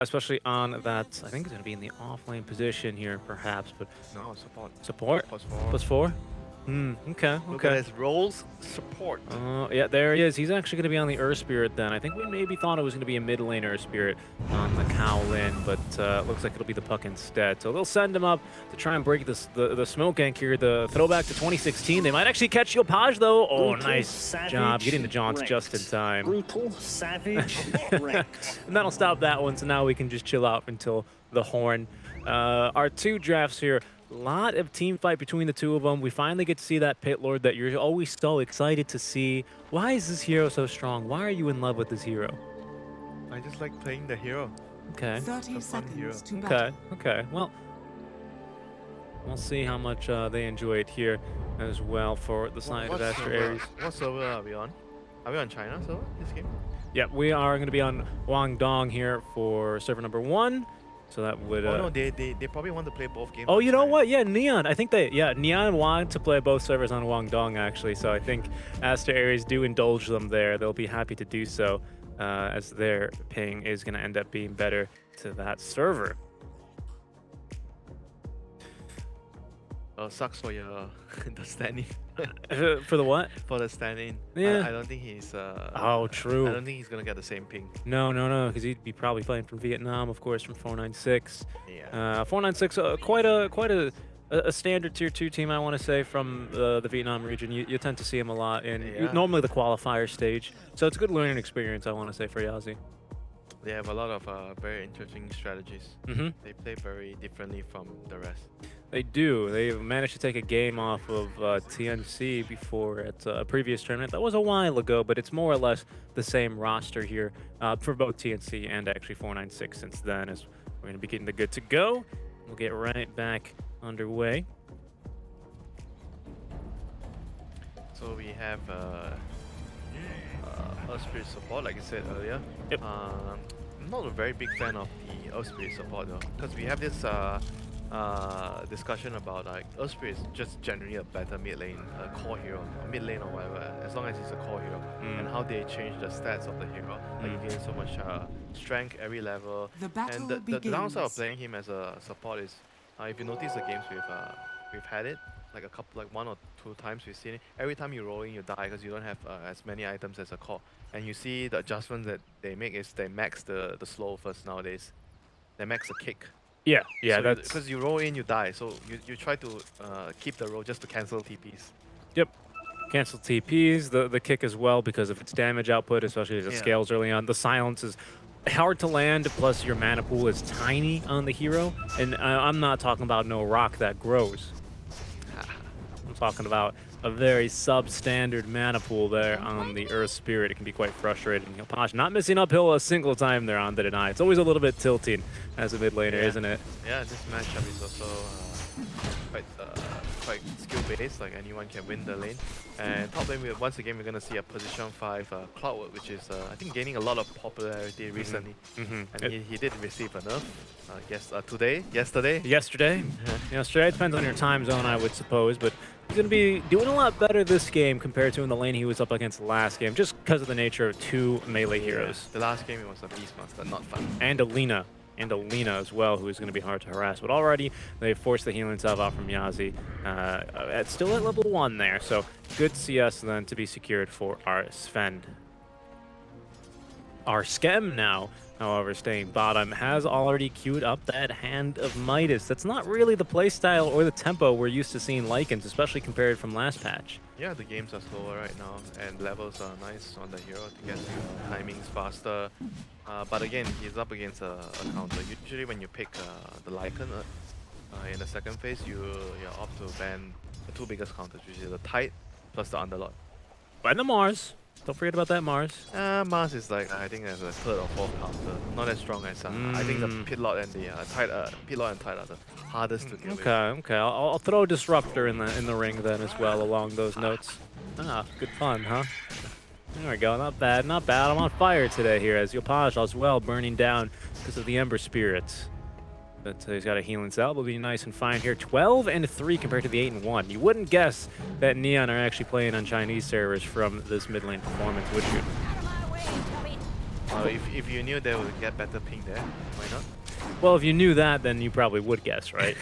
especially on that. I think it's going to be in the off-lane position here, perhaps. But No, support. support +4. +4. Okay, Look at okay. his roles. Support. Yeah, there he is. He's actually going to be on the Earth Spirit then. I think we maybe thought it was going to be a mid lane Earth Spirit on the Cowlin, but looks like it'll be the Puck instead. So they'll send him up to try and break the smoke anchor here. The throwback to 2016. They might actually catch Yopaj though. Oh, Brutal, nice savage, job getting the Jaunts wrecked. just in time. Brutal, savage, wrecked. And that'll stop that one. So now we can just chill out until the horn. Our two drafts here. Lot of team fight between the two of them. We finally get to see that Pit Lord that you're always so excited to see. Why is this hero so strong? Why are you in love with this hero? I just like playing the hero. Okay. 30 It's a fun hero. seconds to battle. Okay. Well, we'll see how much they enjoy it here as well for the side of Aster.Aries. What server are we on? Are we on China server this game? Yeah, we are going to be on Guangdong here for server number 1. So that would. Oh no, they probably want to play both games. Oh, on you know China. what? Yeah, Neon. I think Neon want to play both servers on Guangdong actually. So I think Aster.Aries do indulge them there. They'll be happy to do so, as their ping is going to end up being better to that server. Sucks for your the standing. For the what? For the standing. Yeah. I don't think he's. Oh, true. I don't think he's gonna get the same ping. No, because he'd be probably playing from Vietnam, of course, from 496. Yeah. 496, quite a standard tier 2 team, I want to say, from the Vietnam region. You tend to see him a lot in Yeah. normally the qualifier stage. So it's a good learning experience, I want to say, for Yazi. They have a lot of very interesting strategies. Mm-hmm. They play very differently from the rest. They do. They've managed to take a game off of TNC before at a previous tournament. That was a while ago, but it's more or less the same roster here for both TNC and actually 496 since then, as we're going to be getting the good to go. We'll get right back underway. So we have Earth Spirit support, like I said earlier. Yep. I'm not a very big fan of the Earth Spirit support though, because we have this discussion about like Earth Spirit is just generally a better mid lane core hero, or mid lane or whatever, as long as he's a core hero, and how they change the stats of the hero. Like you gain so much strength every level, The battle and the downside of begins. playing him as a support is, if you notice the games we've had it, like 1 or 2 times we've seen it. Every time you roll in, you die because you don't have as many items as a core. And you see the adjustments that they make is they max the slow first nowadays. They max the kick. Yeah, So that's... because you roll in, you die. So you try to keep the roll just to cancel TPs. Yep. Cancel TPs, the kick as well, because of its damage output, especially as it scales early on. The silence is hard to land, plus your mana pool is tiny on the hero. And I'm not talking about no rock that grows. I'm talking about a very substandard mana pool there on the Earth Spirit. It can be quite frustrating. Yopaj not missing uphill a single time there on the deny. It's always a little bit tilting as a mid laner, isn't it? Yeah, this matchup is also quite skill based. Like anyone can win the lane. And top lane, once again, we're gonna see a position 5 Cloudwood, which is I think gaining a lot of popularity recently. And he did receive a nerf. Yesterday. Yesterday, depends on your time zone, I would suppose, but he's going to be doing a lot better this game compared to in the lane he was up against last game, just because of the nature of 2 melee heroes. The last game it was a Beastmaster, not fun. And Alina as well, who is going to be hard to harass. But already they've forced the healing salve out from Yazi, still at level 1 there, so good CS then to be secured for our Sven. Our Skem now, however, staying bottom, has already queued up that Hand of Midas. That's not really the playstyle or the tempo we're used to seeing Lycans, especially compared from last patch. Yeah, the games are slower right now, and levels are nice on the hero to get timings faster. But again, he's up against a counter. Usually when you pick the Lycan in the second phase, you're opt to ban the 2 biggest counters, which is the Tide plus the Underlord. And the Mars. Don't forget about that Mars. Mars is like, I think there's a 3rd or 4th counter. Not as strong as I think the Pitlord and the Tide, Pitlord and Tide are the hardest to deal with. Okay. I'll throw a Disruptor in the ring then as well along those notes. Good fun, huh? There we go. Not bad. I'm on fire today here as Yopaj as well burning down because of the Ember Spirits. But he's got a healing salve. Will be nice and fine here. 12-3 compared to the 8-1. You wouldn't guess that Neon are actually playing on Chinese servers from this mid lane performance, would you? If you knew they would get better ping there, why not? Well, if you knew that, then you probably would guess, right?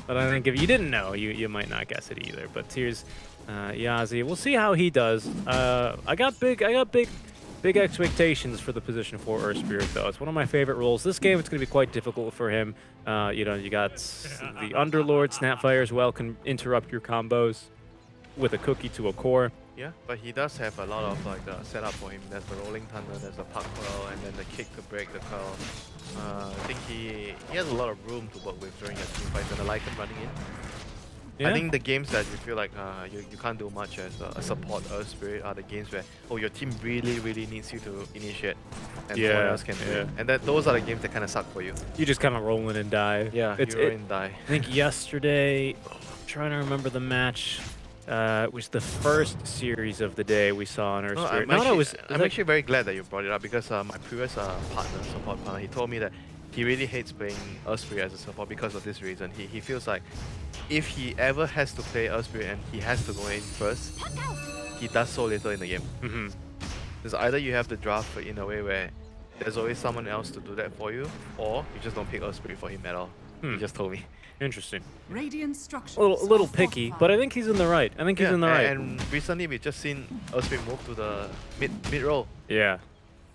But I think if you didn't know, you might not guess it either. But here's Yazi. We'll see how he does. I got big expectations for the position for Earth Spirit, though. It's one of my favorite roles. This game, it's going to be quite difficult for him. You know, you got the Underlord, Snapfire as well, can interrupt your combos with a cookie to a core. Yeah, but he does have a lot of like setup for him. There's the rolling thunder, there's the puck curl, and then the kick to break the curl. I think he has a lot of room to work with during a team fight, and the Lycan running in. Yeah. I think the games that you feel like you can't do much as a support Earth Spirit are the games where your team really needs you to initiate, and no one else can do it. And those are the games that kind of suck for you. You just kind of roll in and die. Yeah, you roll in and die. I think yesterday, I'm trying to remember the match. It was the first series of the day we saw on Earth Spirit. I'm actually very glad that you brought it up because my previous support partner, he told me that he really hates playing Earth Spirit as a support because of this reason. He feels like if he ever has to play Earth Spirit and he has to go in first, he does so little in the game. It's either you have to draft in a way where there's always someone else to do that for you, or you just don't pick Earth Spirit for him at all. He just told me. Interesting. Radiant structures A little picky, but I think he's in the right. I think he's in the right. And recently we just seen Earth Spirit move to the mid roll. Yeah.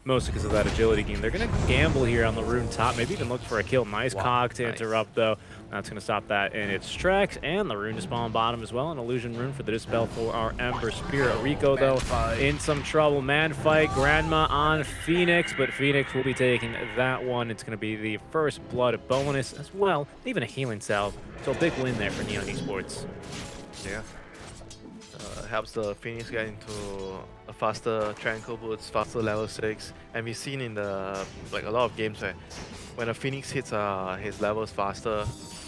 Mostly because of that agility game. They're going to gamble here on the rune top. Maybe even look for a kill. Nice cog to interrupt, though. That's going to stop that in its tracks. And the rune dispel on bottom as well. An illusion rune for the dispel for our Ember Spirit. Rico, though, in some trouble. Man fight. Grandma on Phoenix. But Phoenix will be taking that one. It's going to be the first blood bonus as well. Even a healing salve. So a big win there for Neon Esports. Yeah. Helps the Phoenix get into a faster Tranquil Boots, faster level 6, and we've seen in the a lot of games where when a Phoenix hits his levels faster,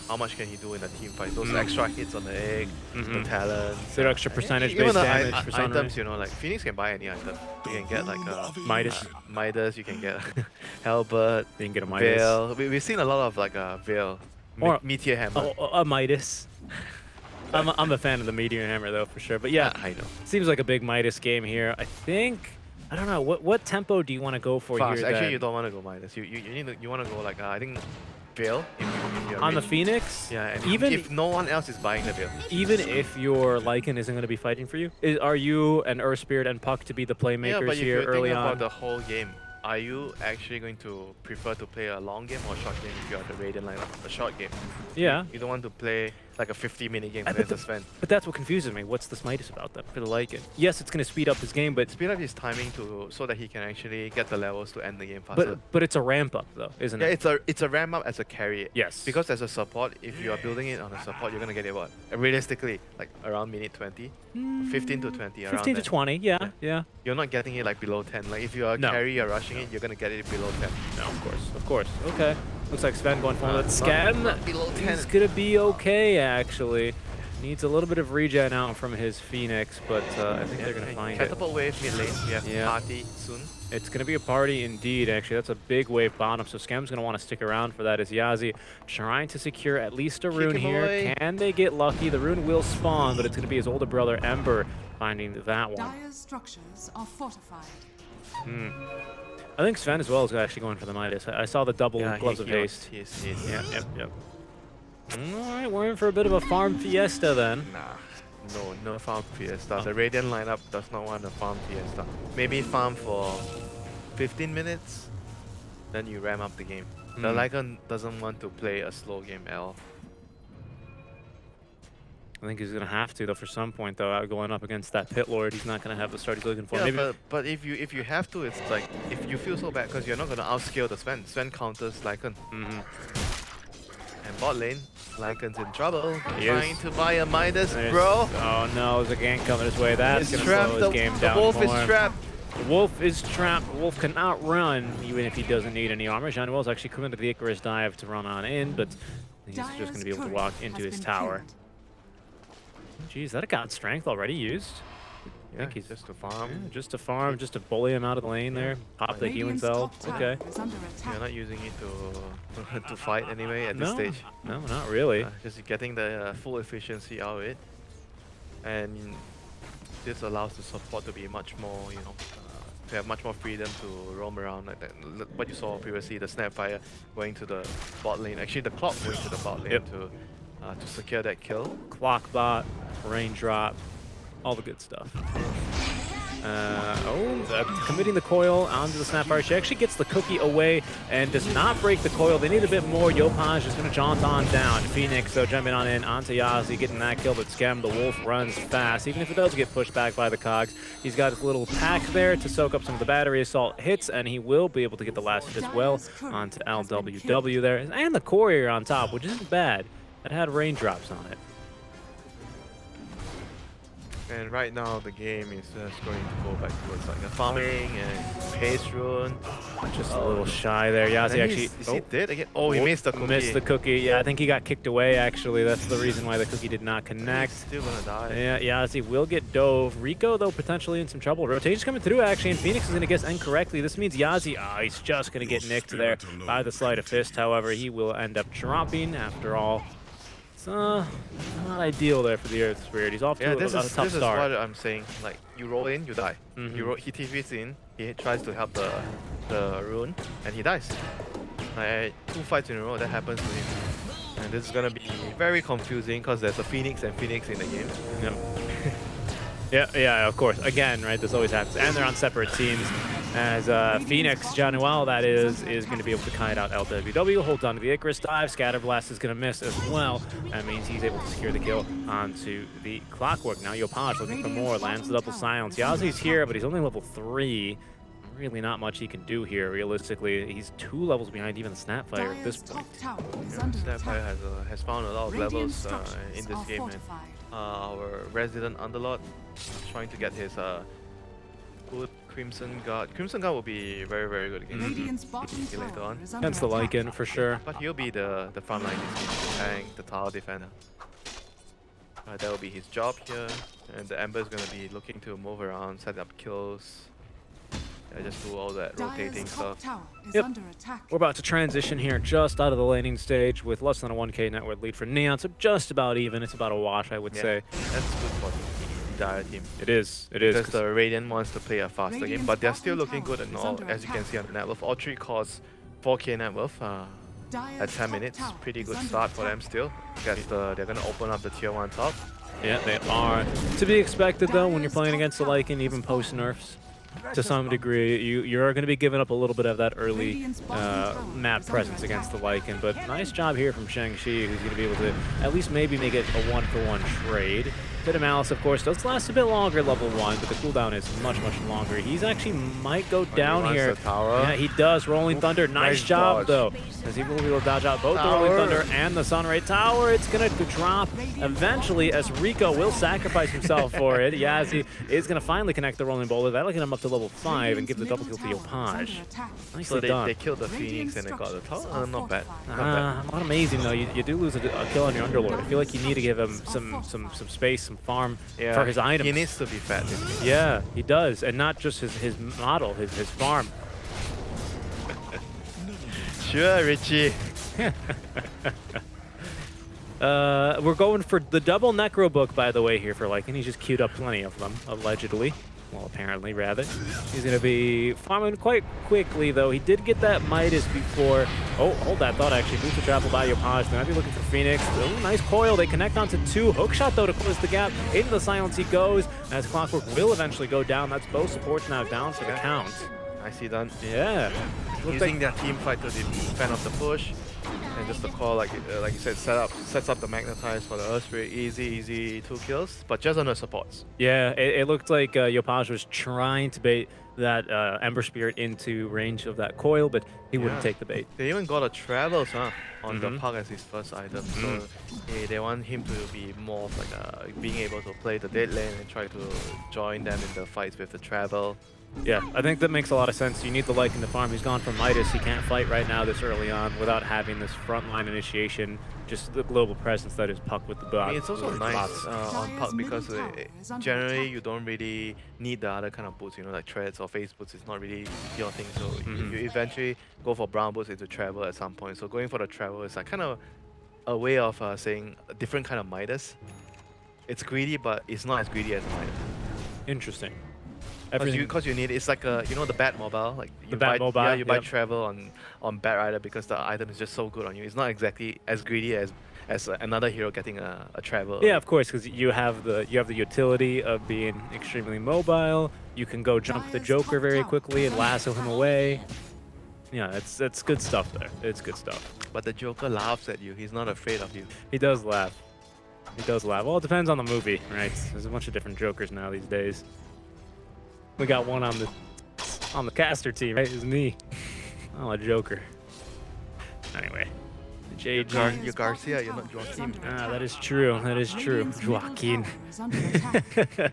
how much can he do in a team fight? Those extra hits on the egg, the talents, the extra percentage even based the damage for Sunray. items, you know, like Phoenix can buy any item. You can get like a Midas, you can get Halberd, You can get a Midas. Veil. We've seen a lot of like a Veil, Or Meteor Hammer. A Midas. I'm a fan of the Meteor Hammer, though, for sure. But yeah, I know. Seems like a big Midas game here. I don't know, what tempo do you want to go for Fast. here? Actually, then? you don't want to go Midas. You want to go like I think Veil if you're On the rich. Phoenix? Yeah, and even if no one else is buying the Veil. Even if your Lycan isn't going to be fighting for you, are you and Earth Spirit and Puck to be the playmakers but here if you're early thinking on? about the whole game, are you actually going to prefer to play a long game or a short game if you're the Radiant lineup? A short game. Yeah. You don't want to play like a 50-minute game against Sven. But that's what confuses me. What's the Midas about that for the Lycan? Yes, it's going to speed up his game, but Speed up his timing so that he can actually get the levels to end the game faster. but it's a ramp up though, isn't Yeah, it? it's a ramp up as a carry. Yes. Because as a support, if you are building it on a support, you're gonna get it what? Realistically, like around minute 20, 15 to 20. 15 to 20, yeah. You're not getting it like below 10. Like if you're a carry, you're rushing it, you're gonna get it below 10. No, of course. Okay. Looks like Sven going for that scan. Not below 10. He's gonna be okay, actually. Needs a little bit of regen out from his Phoenix, but I think they're gonna find it. Catapult wave mid lane. We have party soon. It's going to be a party indeed, actually. That's a big wave bottom, so Scam's going to want to stick around for that as Yazi trying to secure at least a rune here. Away. Can they get lucky? The rune will spawn, but it's going to be his older brother, Ember, finding that one. Dire's structures are fortified. I think Sven as well is actually going for the Midas. I saw the double gloves of haste. Yes. Yeah, yep. All right, we're in for a bit of a farm fiesta then. No farm fiesta. The Radiant lineup does not want a farm fiesta. Maybe farm for 15 minutes, then you ramp up the game. The Lycan doesn't want to play a slow game at all. I think he's going to have to, though, for some point, though, going up against that Pit Lord. He's not going to have the start he's looking for. Yeah, Maybe but if you have to, it's like, if you feel so bad because you're not going to outscale the Sven. Sven counters Lycan. And bot lane, Lycan's in trouble. Trying to buy a Midas, bro. Oh no, there's a gank coming his way. That's going to slow his game down. The wolf is trapped. The wolf is trapped. The wolf cannot run, even if he doesn't need any armor. Januel's actually coming to the Icarus dive to run on in, but he's just going to be able to walk into his tower. Jeez, that got strength already used. I think he's just to farm. Yeah, just to farm, just to bully him out of the lane there. Pop the healing cell. Okay. You're not using it to fight anyway at this stage. No, not really. Just getting the full efficiency out of it. And this allows the support to be much more, to have much more freedom to roam around like that. What you saw previously, the Snapfire going to the bot lane. Actually, the Clock going to the bot lane to secure that kill. Clock bot, raindrop, all the good stuff. Committing the coil onto the Snapfire. She actually gets the cookie away and does not break the coil. They need a bit more. Yopaj is going to jaunt on down. Phoenix, though, jumping on in onto Yazi, getting that kill, but Scam, the Wolf, runs fast. Even if it does get pushed back by the Cogs, he's got his little pack there to soak up some of the battery assault hits, and he will be able to get the last hit as well onto LWW there. And the courier on top, which isn't bad. That had raindrops on it. And right now the game is just going to go back towards like a farming and pace rune. Just a little shy there. Yazi actually... Is he dead again? Oh, he missed the cookie. Missed the cookie. Yeah, I think he got kicked away, actually. That's the reason why the cookie did not connect. He's still gonna die. Yeah, Yazi will get dove. Rico, though, potentially in some trouble. Rotation's coming through, actually, and Phoenix is going to guess incorrectly. This means Yazi, he's just going to get nicked there by the sleight of fist. However, he will end up dropping after all. It's not ideal there for the Earth Spirit. He's off to a tough start. This is what I'm saying. Like, you roll in, you die. He TVs in, he tries to help the rune, and he dies. Like, 2 fights in a row, that happens to him. And this is gonna be very confusing because there's a Phoenix and Phoenix in the game. Yeah, of course. Again, right, this always happens. And they're on separate teams. As Phoenix, Januel, that is going to be able to kite out LWW, hold on to the Icarus dive. Scatterblast is going to miss as well. That means he's able to secure the kill onto the Clockwork. Now Yopaj looking for more, lands the double silence. Yazi's here, but he's only level 3. Really not much he can do here, realistically. He's 2 levels behind even the Snapfire at this point. Snapfire has found a lot of levels in this game, and our resident Underlord trying to get his good Crimson Guard. Crimson Guard will be very, very good against later on. Against the Lycan, for sure. But he'll be the frontline tank, the tower defender. That will be his job here. And the Ember is going to be looking to move around, set up kills. Just do all that rotating stuff. Yep. We're about to transition here just out of the laning stage with less than a 1k net worth lead for Neon, so just about even. It's about a wash, I would say. That's good for the Dire team. It is. Because the Radiant wants to play a faster game, but they're still looking good and all, as you can see on the net worth. All 3 cores 4k net worth at 10 minutes. Pretty good start for them still. Because they're going to open up the tier 1 top. Yeah, they are. To be expected, though, when you're playing against the Lycan, even post-nerfs. To some degree, you're going to be giving up a little bit of that early map presence against the Lycan, but nice job here from Shang-Chi, who's going to be able to at least maybe make it a 1-for-1 trade. Bit of Malice, of course, does last a bit longer, level 1, but the cooldown is much, much longer. He's actually might go down here. Yeah, he does. Rolling Thunder, nice job, though. As he will be able to dodge out both the Rolling Thunder and the Sunray Tower. It's going to drop eventually, as Rico will sacrifice himself for it. Yazi is going to finally connect the Rolling Boulder. That'll get him up to level 5 and give the double kill to Yopaj. Nicely done. They killed the Phoenix and they got the tower. Not bad. Not amazing, though. You do lose a kill on your Underlord. I feel like you need to give him some space, some farm for his items. He needs to be fat. Yeah, he does. And not just his model, his farm. Sure, Richie. We're going for the double Necro Book, by the way, here for Lycan. He's just queued up plenty of them, allegedly. Well, apparently, rather. He's going to be farming quite quickly, though. He did get that Midas before. Oh, hold that thought, actually. Booster travel by Yopaj. They might be looking for Phoenix. Oh, nice coil. They connect onto 2. Hookshot, though, to close the gap. Into the silence he goes, as Clockwork will eventually go down. That's both supports now down for the count. Nicely done. Yeah. Using their team fight to defend off the push. And just the call, like you said, sets up the Magnetize for the Earth Spirit. Easy 2 kills, but just on the supports. Yeah, it looked like Yopaj was trying to bait that Ember Spirit into range of that coil, but he wouldn't take the bait. They even got a Travels on the park as his first item. So they want him to be more of like being able to play the dead lane and try to join them in the fights with the Travel. Yeah, I think that makes a lot of sense. You need the Lycan to farm. He's gone from Midas. He can't fight right now this early on without having this frontline initiation, just the global presence that is Puck with the bot. I mean, it's also nice on Puck because generally you don't really need the other kind of boots, you know, like Treads or Face boots is not really your thing. So you eventually go for brown boots into Travel at some point. So going for the Travel is like kind of a way of saying a different kind of Midas. It's greedy, but it's not as greedy as Midas. Interesting. Everything. Because you need, it's like a, you know, the Bat Mobile, like you Bat buy, Mobile, yeah, you buy yep. travel on Bat Rider because the item is just so good on you. It's not exactly as greedy as another hero getting a travel. Yeah, of course, because you have the utility of being extremely mobile. You can go jump the Dire's Joker top very tower quickly and is under lasso him attack. away. Yeah, it's good stuff there. It's good stuff. But the Joker laughs at you. He's not afraid of you. He does laugh. He does laugh. Well, it depends on the movie, right? There's a bunch of different Jokers now these days. We got one on the caster team, right? It's me. I'm a Joker. Anyway, JG. You're Garcia, you're not Joaquin. Ah, that is true. That is true. Radiant's middle Joaquin. tower is under attack.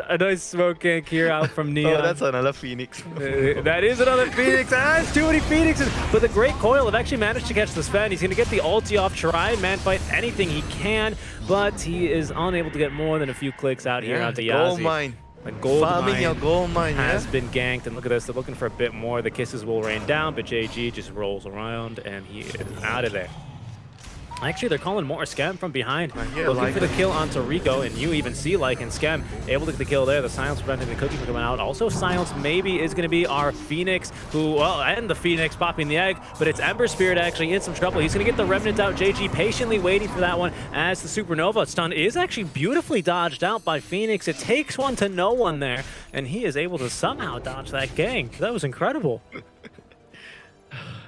A nice smoke gank here out from Neon. Oh, that's another Phoenix. That is another Phoenix. Ah, it's too many Phoenixes. But the Great Coil have actually managed to catch the Sven. He's going to get the ulti off, try and man fight anything he can, but he is unable to get more than a few clicks out here onto gold Yazi. mine. The gold Farming mine your gold mine, has yeah? been ganked, and look at this. They're looking for a bit more. The kisses will rain down, but JG just rolls around, and he is out of there. Actually, they're calling more Scam from behind. hear Looking for the Lycan. kill onto Rico, and you even see Lycan Scam able to get the kill there. The Silence preventing the cookie from coming out. Also, Silence maybe is going to be our Phoenix, who, well, and the Phoenix popping the egg, but it's Ember Spirit actually in some trouble. He's going to get the Remnant out. JG patiently waiting for that one as the Supernova stun is actually beautifully dodged out by Phoenix. It takes one to no one there, and he is able to somehow dodge that gank. That was incredible.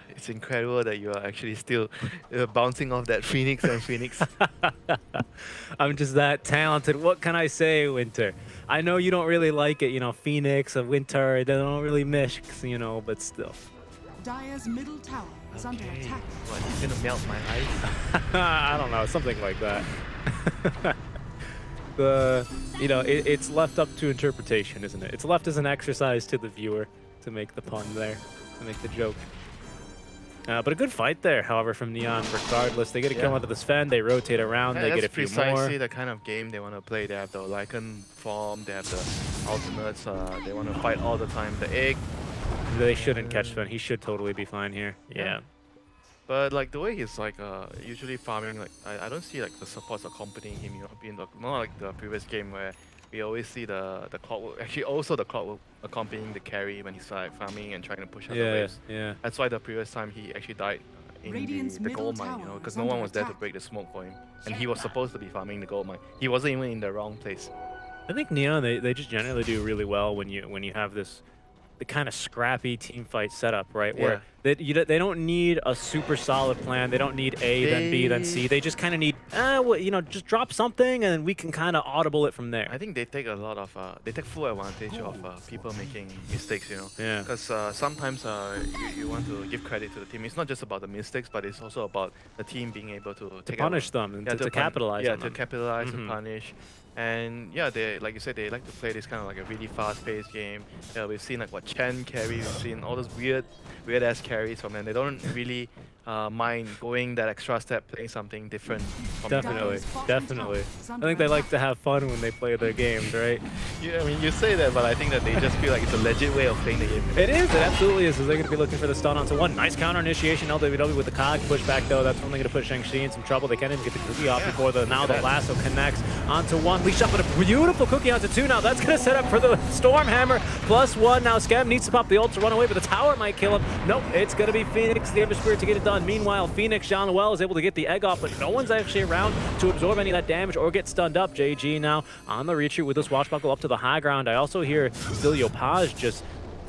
It's incredible that you are actually still bouncing off that Phoenix and Phoenix. I'm just that talented. What can I say, Winter? I know you don't really like it, you know, Phoenix or Winter, they don't really mix, you know, but still. Dire's middle tower is under attack. What, he's gonna melt my eyes? I don't know, something like that. You know, it's left up to interpretation, isn't it? It's left as an exercise to the viewer to make the pun there, to make the joke. But a good fight there, however, from Neon. Regardless, they get a kill onto the Sven, they rotate around, they get a few more. That's precisely the kind of game they want to play. They have the Lycan form, they have the ultimates, they want to fight all the time. The egg. They shouldn't catch Sven. He should totally be fine here. Yeah. But like the way he's like usually farming, like I don't see like the supports accompanying him, you know, being not like the previous game where we always see the clockwork, actually also the clockwork accompanying the carry when he's like farming and trying to push out the waves. Yeah. That's why the previous time he actually died in Radiant's the middle gold mine, you tower know, because is no one under was there to attack. break the smoke for him. And he was supposed to be farming the gold mine. He wasn't even in the wrong place. I think Neon, they just generally do really well when you have the kind of scrappy team fight setup, right? Where they don't need a super solid plan. They don't need A, then B, then C. They just kind of need, well, you know, just drop something and we can kind of audible it from there. I think they take a lot of, they take full advantage of people making mistakes, you know. Yeah. Because sometimes you want to give credit to the team. It's not just about the mistakes, but it's also about the team being able to take Punish them and to capitalize on them. to capitalize, to punish. And yeah, they, like you said, they like to play this kind of like a really fast-paced game. Yeah, we've seen like what Chen carry, we've seen all those weird-ass carries from them. They don't really mind going that extra step, playing something different. From Definitely. I think they like to have fun when they play their games, right? Yeah, I mean, you say that, but I think that they just feel like it's a legit way of playing the game. It is. It absolutely is. They're going to be looking for the stun onto one. Nice counter initiation. LWW with the cog pushback, though. That's only going to put Shang-Chi in some trouble. They can't even get the cookie off before the lasso connects onto one. Leash up with a beautiful cookie onto two. Now that's going to set up for the Stormhammer +1. Now Scam needs to pop the ult to run away, but the tower might kill him. Nope, it's going to be Phoenix, the Ember Spirit, to get it done. Meanwhile, Phoenix, Jean Noel is able to get the egg off, but no one's actually around to absorb any of that damage or get stunned up. JG now on the retreat with the swashbuckle up to the high ground. I also hear still Yopaj just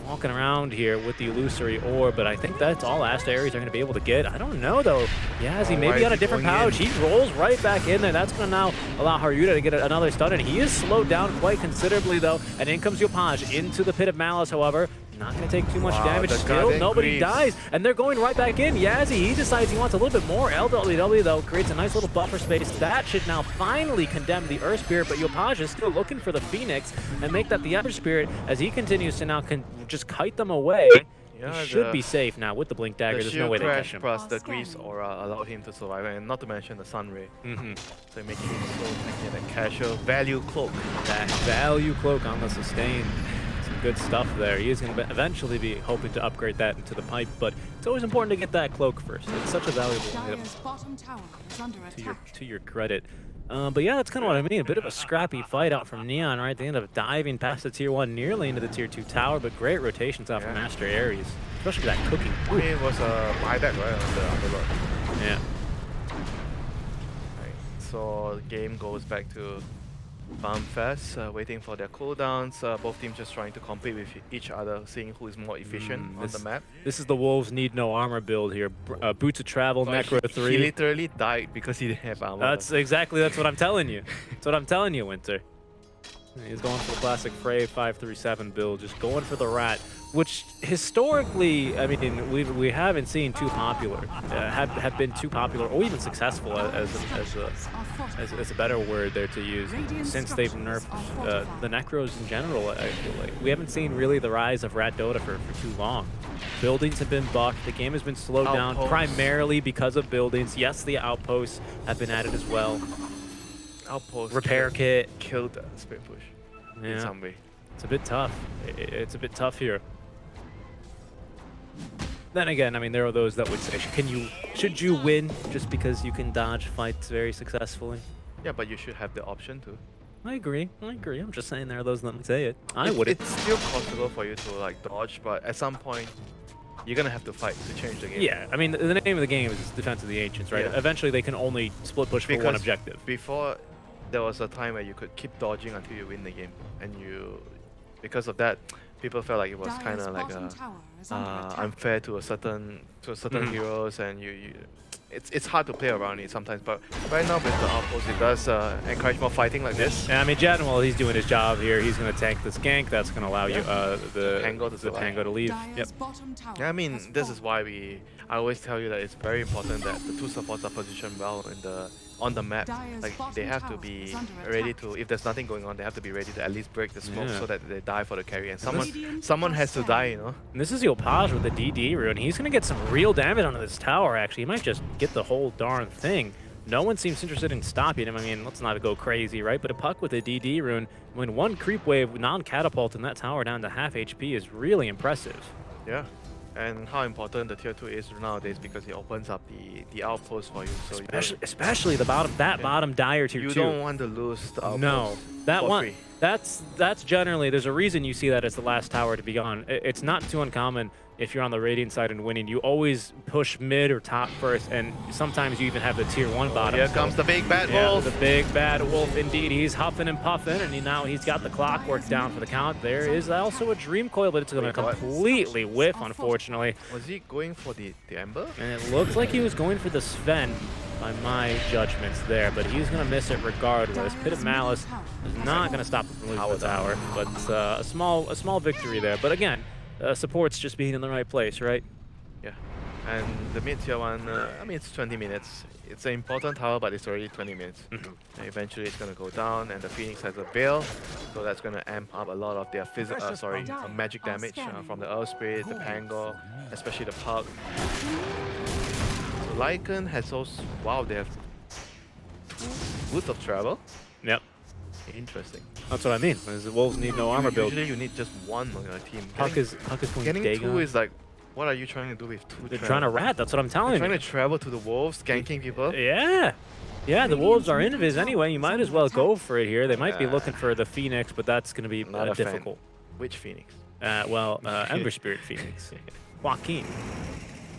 walking around here with the illusory orb, but I think that's all Aster.Aries are going to be able to get. I don't know though. Yazi maybe on a different pouch. He rolls right back in there. That's going to now allow Haruta to get another stun, and he is slowed down quite considerably though. And in comes Yopaj into the Pit of Malice, however. Not going to take too much damage. Still, nobody dies, and they're going right back in. Yazi, he decides he wants a little bit more. LWW, though, creates a nice little buffer space. That should now finally condemn the Earth Spirit, but Yopaj is still looking for the Phoenix and make that the Ember Spirit as he continues to now just kite them away. He should be safe now with the Blink Dagger. There's no way they catch him. Plus the Grease Aura allowed him to survive, and not to mention the Sun Ray. So making him so tanky, that casual value cloak. That value cloak on the sustain. Good stuff there. He is going to eventually be hoping to upgrade that into the pipe, but it's always important to get that cloak first. It's such a valuable item. Dire's bottom tower is under attack. To your credit. But yeah, that's kind of what I mean. A bit of a scrappy fight out from Neon, right? They end up diving past the tier 1, nearly into the tier 2 tower, but great rotations out from Aster.Aries, especially that cookie. I mean, it was a buyback, right, on the underlord. Yeah. Right. So the game goes back to Bum Fest, waiting for their cooldowns. Both teams just trying to compete with each other, seeing who is more efficient on the map. This is the Wolves need no armor build here. Boots of travel, Necro 3. He literally died because he didn't have armor. That's what I'm telling you. That's what I'm telling you, Winter. He's going for the classic Frey 537 build, just going for the rat, which historically, I mean, we haven't seen too popular, have been too popular or even successful as a better word there to use since they've nerfed the Necros in general. I feel like we haven't seen really the rise of Rat Dota for too long. Buildings have been bucked. The game has been slowed down primarily because of buildings. Yes, the outposts have been added as well. Outpost repair kit killed the Spirit Push in some way. It's a bit tough. It's a bit tough here. Then again, I mean, there are those that would say, should you win just because you can dodge fights very successfully? Yeah, but you should have the option to. I agree. I'm just saying there are those that would say it. I wouldn't. It's still possible for you to like dodge, but at some point, you're gonna have to fight to change the game. Yeah, I mean, the name of the game is Defense of the Ancients, right? Yeah. Eventually, they can only split push for one objective. Before, there was a time where you could keep dodging until you win the game, and because of that, people felt like it was kind of like unfair to a certain heroes, and it's hard to play around it sometimes. But right now with the outpost, it does encourage more fighting like this. And I mean, General, he's doing his job here. He's going to tank this gank. That's going to allow you the Tango to leave. Yep. Yeah, I mean, this is why I always tell you that it's very important that the two supports are positioned well on the map. Like, they have to be ready to, if there's nothing going on, they have to be ready to at least break the smoke so that they die for the carry. And someone has to die, you know? And this is Yopaj with the DD rune. He's going to get some real damage onto this tower, actually. He might just get the whole darn thing. No one seems interested in stopping him. I mean, let's not go crazy, right? But a puck with a DD rune, when one creep wave non-catapult in that tower down to half HP is really impressive. Yeah. And how important the tier 2 is nowadays, because it opens up the outpost for you. So especially the bottom dire tier 2. You don't want to lose the outpost. No, that for one. Free. That's generally, there's a reason you see that as the last tower to be on. It's not too uncommon if you're on the Radiant side and winning. You always push mid or top first, and sometimes you even have the tier 1 bottom. Here comes the big bad wolf. The big bad wolf, indeed. He's huffing and puffing, and now he's got the clockwork down for the count. There is also a dream coil, but it's going to completely whiff, unfortunately. Was he going for the Ember? And it looks like he was going for the Sven, by my judgments there, but he's going to miss it regardless. Pit of Malice is not going to stop him from losing the tower, but a small victory there. But again, support's just being in the right place, right? Yeah. And the mid tier 1, I mean, it's 20 minutes. It's an important tower, but it's already 20 minutes. And eventually it's going to go down, and the Phoenix has a Veil, so that's going to amp up a lot of their magic damage from the Earth Spirit, the Pango, especially the Pug. So Lycan has also, wow, they have 2 Boots of Travel. Yep. Interesting. That's what I mean. The Wolves need no armor build. Usually you need just one on your team. Puck is going getting Dagon. 2 is like, what are you trying to do with 2? They're trying to rat, that's what I'm telling you. Trying to travel to the Wolves, ganking people. Yeah. Yeah, the Wolves are invis anyway. You might as well go for it here. They might be looking for the Phoenix, but that's going to be difficult. Which Phoenix? Ember Spirit Phoenix. Joaquin.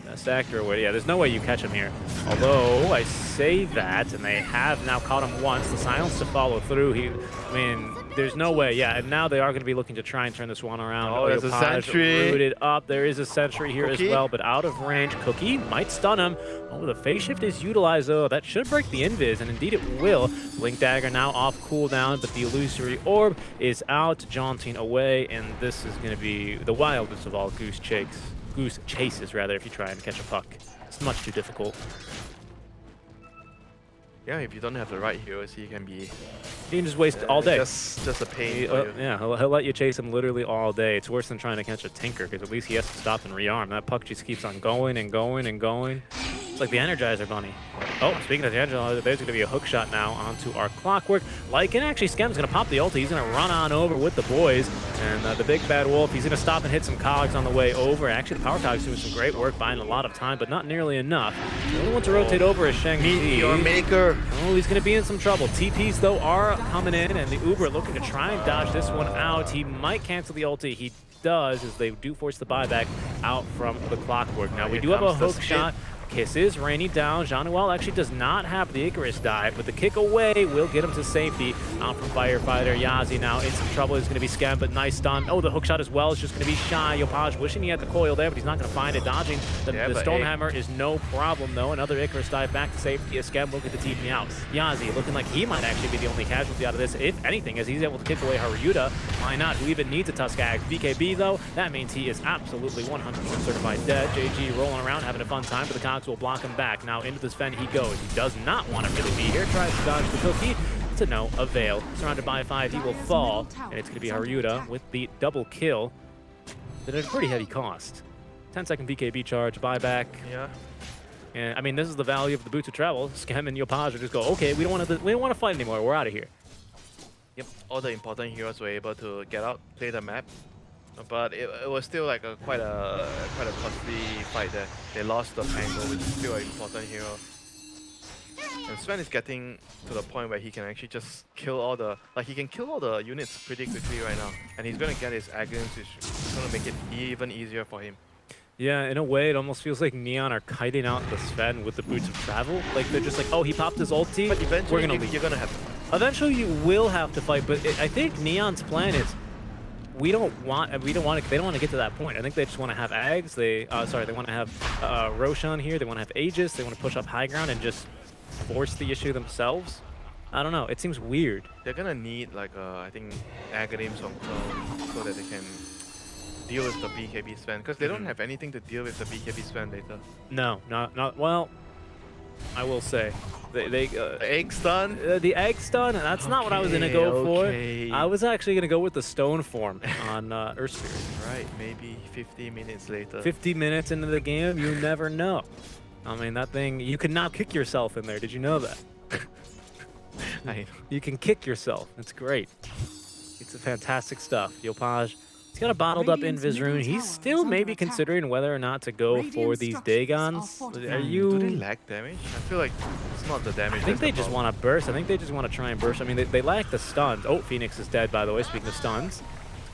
Best actor. Yeah, there's no way you catch him here. Although, I say that, and they have now caught him once. The silence to follow through. I mean, there's no way. Yeah, and now they are going to be looking to try and turn this one around. Oh, there's a sentry. Rooted up. There is a sentry here as well, but out of range. Cookie might stun him. Oh, the phase shift is utilized, though. That should break the invis, and indeed it will. Blink Dagger now off cooldown, but the illusory orb is out, jaunting away, and this is going to be the wildest of all goose chases, rather, if you try and catch a puck. It's much too difficult. Yeah, if you don't have the right heroes, he can be... You can just waste all day. Just a pain for you. Yeah, he'll let you chase him literally all day. It's worse than trying to catch a Tinker, because at least he has to stop and rearm. That puck just keeps on going and going and going. It's like the Energizer Bunny. Oh, speaking of the Energizer, there's going to be a hook shot now onto our Clockwork. Lycan, actually, Skem's going to pop the ulti. He's going to run on over with the boys. And the big bad wolf, he's going to stop and hit some cogs on the way over. Actually, the power cogs doing some great work, buying a lot of time, but not nearly enough. The only one to rotate over is Shang-Chi. Meteor Maker. Oh, he's going to be in some trouble. TPs, though, are coming in, and the Uber looking to try and dodge this one out. He might cancel the ulti. He does, as they do force the buyback out from the Clockwork. Now, we do have a hook shot. Kiss is raining down. Jean-Noel actually does not have the Icarus dive, but the kick away will get him to safety. Out from Firefighter. Yazi now in some trouble. It's going to be Scam, but nice stun. Oh, the hook shot as well is just going to be shy. Yopaj wishing he had the coil there, but he's not going to find it. Dodging the Stormhammer is no problem, though. Another Icarus dive back to safety. Scam looking to TP out. Yazi looking like he might actually be the only casualty out of this, if anything, as he's able to kick away Haryuta. Why not? Who even needs a Tuskag? BKB, though, that means he is absolutely 100% certified dead. JG rolling around, having a fun time, but the Cogs will block him back. Now into this Fen he goes. He does not want to really be here. Tries to dodge the cookie. To no avail. Surrounded by 5, he will fall. And it's going to be Haryuta with the double kill. But at a pretty heavy cost. 10-second BKB charge, buyback. Yeah. And I mean, this is the value of the boots of travel. Scam and Yopaj just go, okay, we don't want to fight anymore. We're out of here. Yep. All the important heroes were able to get out, play the map. But it was still like quite a costly fight there. They lost the Pango, which is still an important hero. And Sven is getting to the point where he can actually just kill all the he can kill all the units pretty quickly right now. And he's gonna get his Agons, which is gonna make it even easier for him. Yeah, in a way, it almost feels like Neon are kiting out the Sven with the boots of travel. Like they're just like, oh, he popped his ulti. But eventually, you're gonna have to fight. Eventually, you will have to fight. But I think Neon's plan is, they don't want to get to that point. I think they just want to have Ags. They want to have Roshan here. They want to have Aegis. They want to push up high ground and just force the issue themselves. I don't know. It seems weird. They're gonna need I think Agonims on Clone so that they can deal with the BKB Sven, because they don't have anything to deal with the BKB Sven later. No, not well. I will say, egg stun. The egg stun. That's not what I was gonna go for. I was actually gonna go with the stone form on Earth Spirit. Right, maybe 50 minutes later. 50 minutes into the game, you never know. I mean, that thing, you can now kick yourself in there. Did you know that? You can kick yourself. It's great. It's a fantastic stuff. Yopaj, he's got a bottled up Invis rune. He's still maybe considering whether or not to go for these Dagons. Are you? Do they lack damage? I feel like it's not the damage. I think they just want to burst. I think they just want to try and burst. I mean, they lack the stuns. Oh, Phoenix is dead, by the way, speaking of stuns.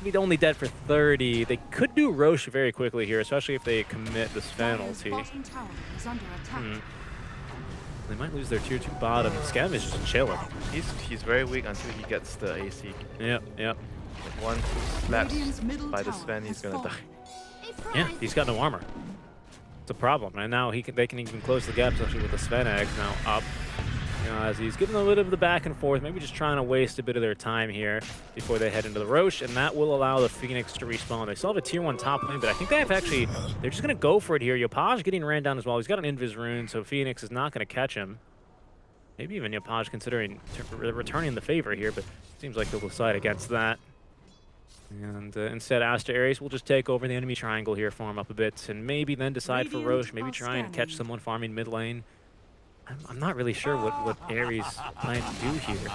He's only dead for 30. They could do Roche very quickly here, especially if they commit the Sven ulti. They might lose their tier 2 bottom. Scam is just chilling. He's very weak until he gets the AC. Yep. One slaps by the Sven, he's gonna die. Yeah, he's got no armor. It's a problem. And now they can even close the gap, especially with the Sven eggs now up. As he's giving a little bit of the back and forth, maybe just trying to waste a bit of their time here before they head into the Roche, and that will allow the Phoenix to respawn. They still have a tier 1 top lane, but I think they're just going to go for it here. Yopaj getting ran down as well. He's got an Invis rune, so Phoenix is not going to catch him. Maybe even Yopaj considering returning the favor here, but it seems like they'll decide against that. And instead, Aster.Aries will just take over the enemy triangle here, farm up a bit, and maybe then decide for Roche, maybe try and catch someone farming mid lane. I'm not really sure what Aries plan to do here.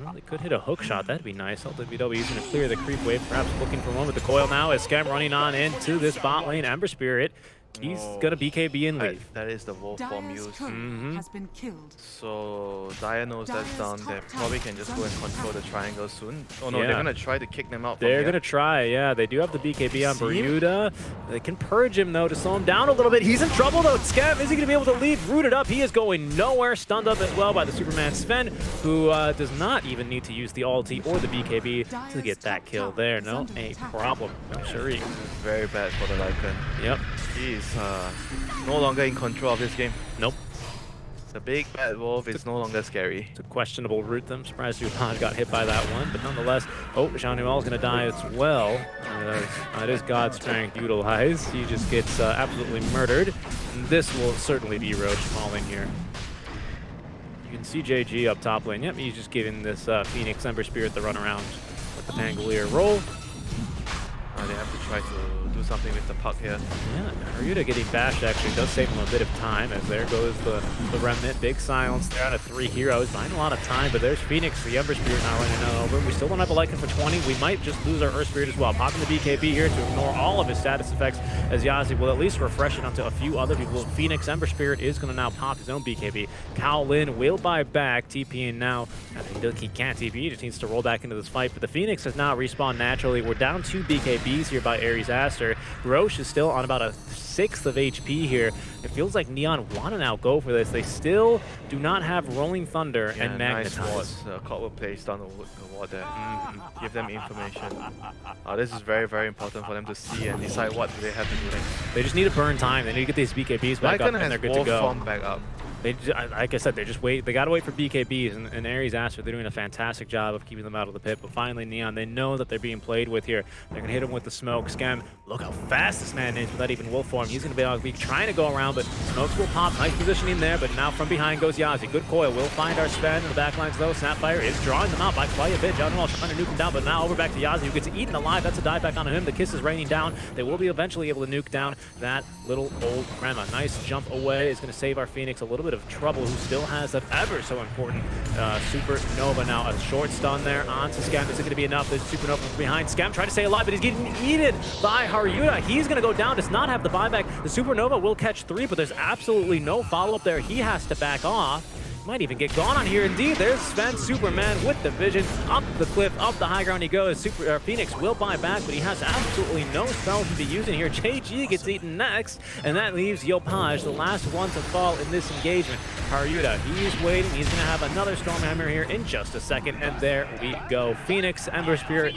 Well, they could hit a hook shot. That'd be nice. LWW is going to clear the creep wave, perhaps looking for one with the coil now as Scam running on into this bot lane. Ember Spirit, he's going to BKB and leave. That is the wolf form used. Has been killed. So Dire knows that's done. They probably can just go and control the triangle soon. Oh no, they're going to try to kick them out. They're going to try, yeah. They do have the BKB on Bermuda. They can purge him, though, to slow him down a little bit. He's in trouble, though. Scam, is he going to be able to leave? Rooted up. He is going nowhere. Stunned up as well by the Superman Sven, who does not even need to use the ulti or the BKB to get that kill there. No, a problem. Aster.Aries. This is very bad for the Lycan. Yep. He's no longer in control of this game. Nope. The big bad wolf is no longer scary. It's a questionable route. I'm surprised Yopaj got hit by that one, but nonetheless, Jean-Noel is going to die as well. It is God's strength utilized. He just gets absolutely murdered. And this will certainly be Roche falling here. You can see JG up top lane. Yep, he's just giving this Phoenix Ember Spirit the run around with the Pangolier roll. They have to try to do do something with the puck here. Yeah, Haruta getting bashed actually does save him a bit of time, as there goes the Remnant. Big silence there out of 3 heroes, buying a lot of time, but there's Phoenix, the Ember Spirit now running over. We still don't have a Lycan for 20. We might just lose our Earth Spirit as well. Popping the BKB here to ignore all of his status effects, as Yazi will at least refresh it onto a few other people. Phoenix Ember Spirit is going to now pop his own BKB. Kowlin will buy back, TPing now. He can't TP, he just needs to roll back into this fight, but the Phoenix has now respawned naturally. We're down 2 BKBs here by Ares Aster. Roche is still on about a 1/6 of HP here. It feels like Neon want to now go for this. They still do not have Rolling Thunder and Magnetize. Nice wards. Cobble placed down the ward there. Give them information. This is very, very important for them to see and decide what they have to do next. They just need to burn time. They need to get these BKBs back up, and they're good to go. Form back up. They, like I said, they just wait. They got to wait for BKBs, and Ares Aster, they're doing a fantastic job of keeping them out of the pit. But finally, Neon, they know that they're being played with here. They're going to hit him with the smoke. Scam, look how fast this man is without even wolf form. He's going to be trying to go around, but smokes will pop. Nice positioning there, but now from behind goes Yazi. Good coil. Will find our Sven in the backlines, though. Snapfire is drawing them out by quite a bit. John Wall trying to nuke him down, but now over back to Yazi, who gets eaten alive. That's a dive back onto him. The kiss is raining down. They will be eventually able to nuke down that little old grandma. Nice jump away is going to save our Phoenix a little bit of trouble, who still has that ever so important Supernova. Now a short stun there onto Scam. Is it going to be enough? There's Supernova from behind. Scam trying to stay alive, but he's getting eaten by Haruta. He's going to go down, does not have the buyback. The Supernova will catch 3, but there's absolutely no follow-up there. He has to back off. Might even get gone on here. Indeed, there's Sven Superman with the vision. Up the cliff, up the high ground he goes. Phoenix will buy back, but he has absolutely no spells to be using here. JG gets eaten next, and that leaves Yopaj, the last one to fall in this engagement. Haruta, he's waiting. He's going to have another Stormhammer here in just a second, and there we go. Phoenix, Ember Spirit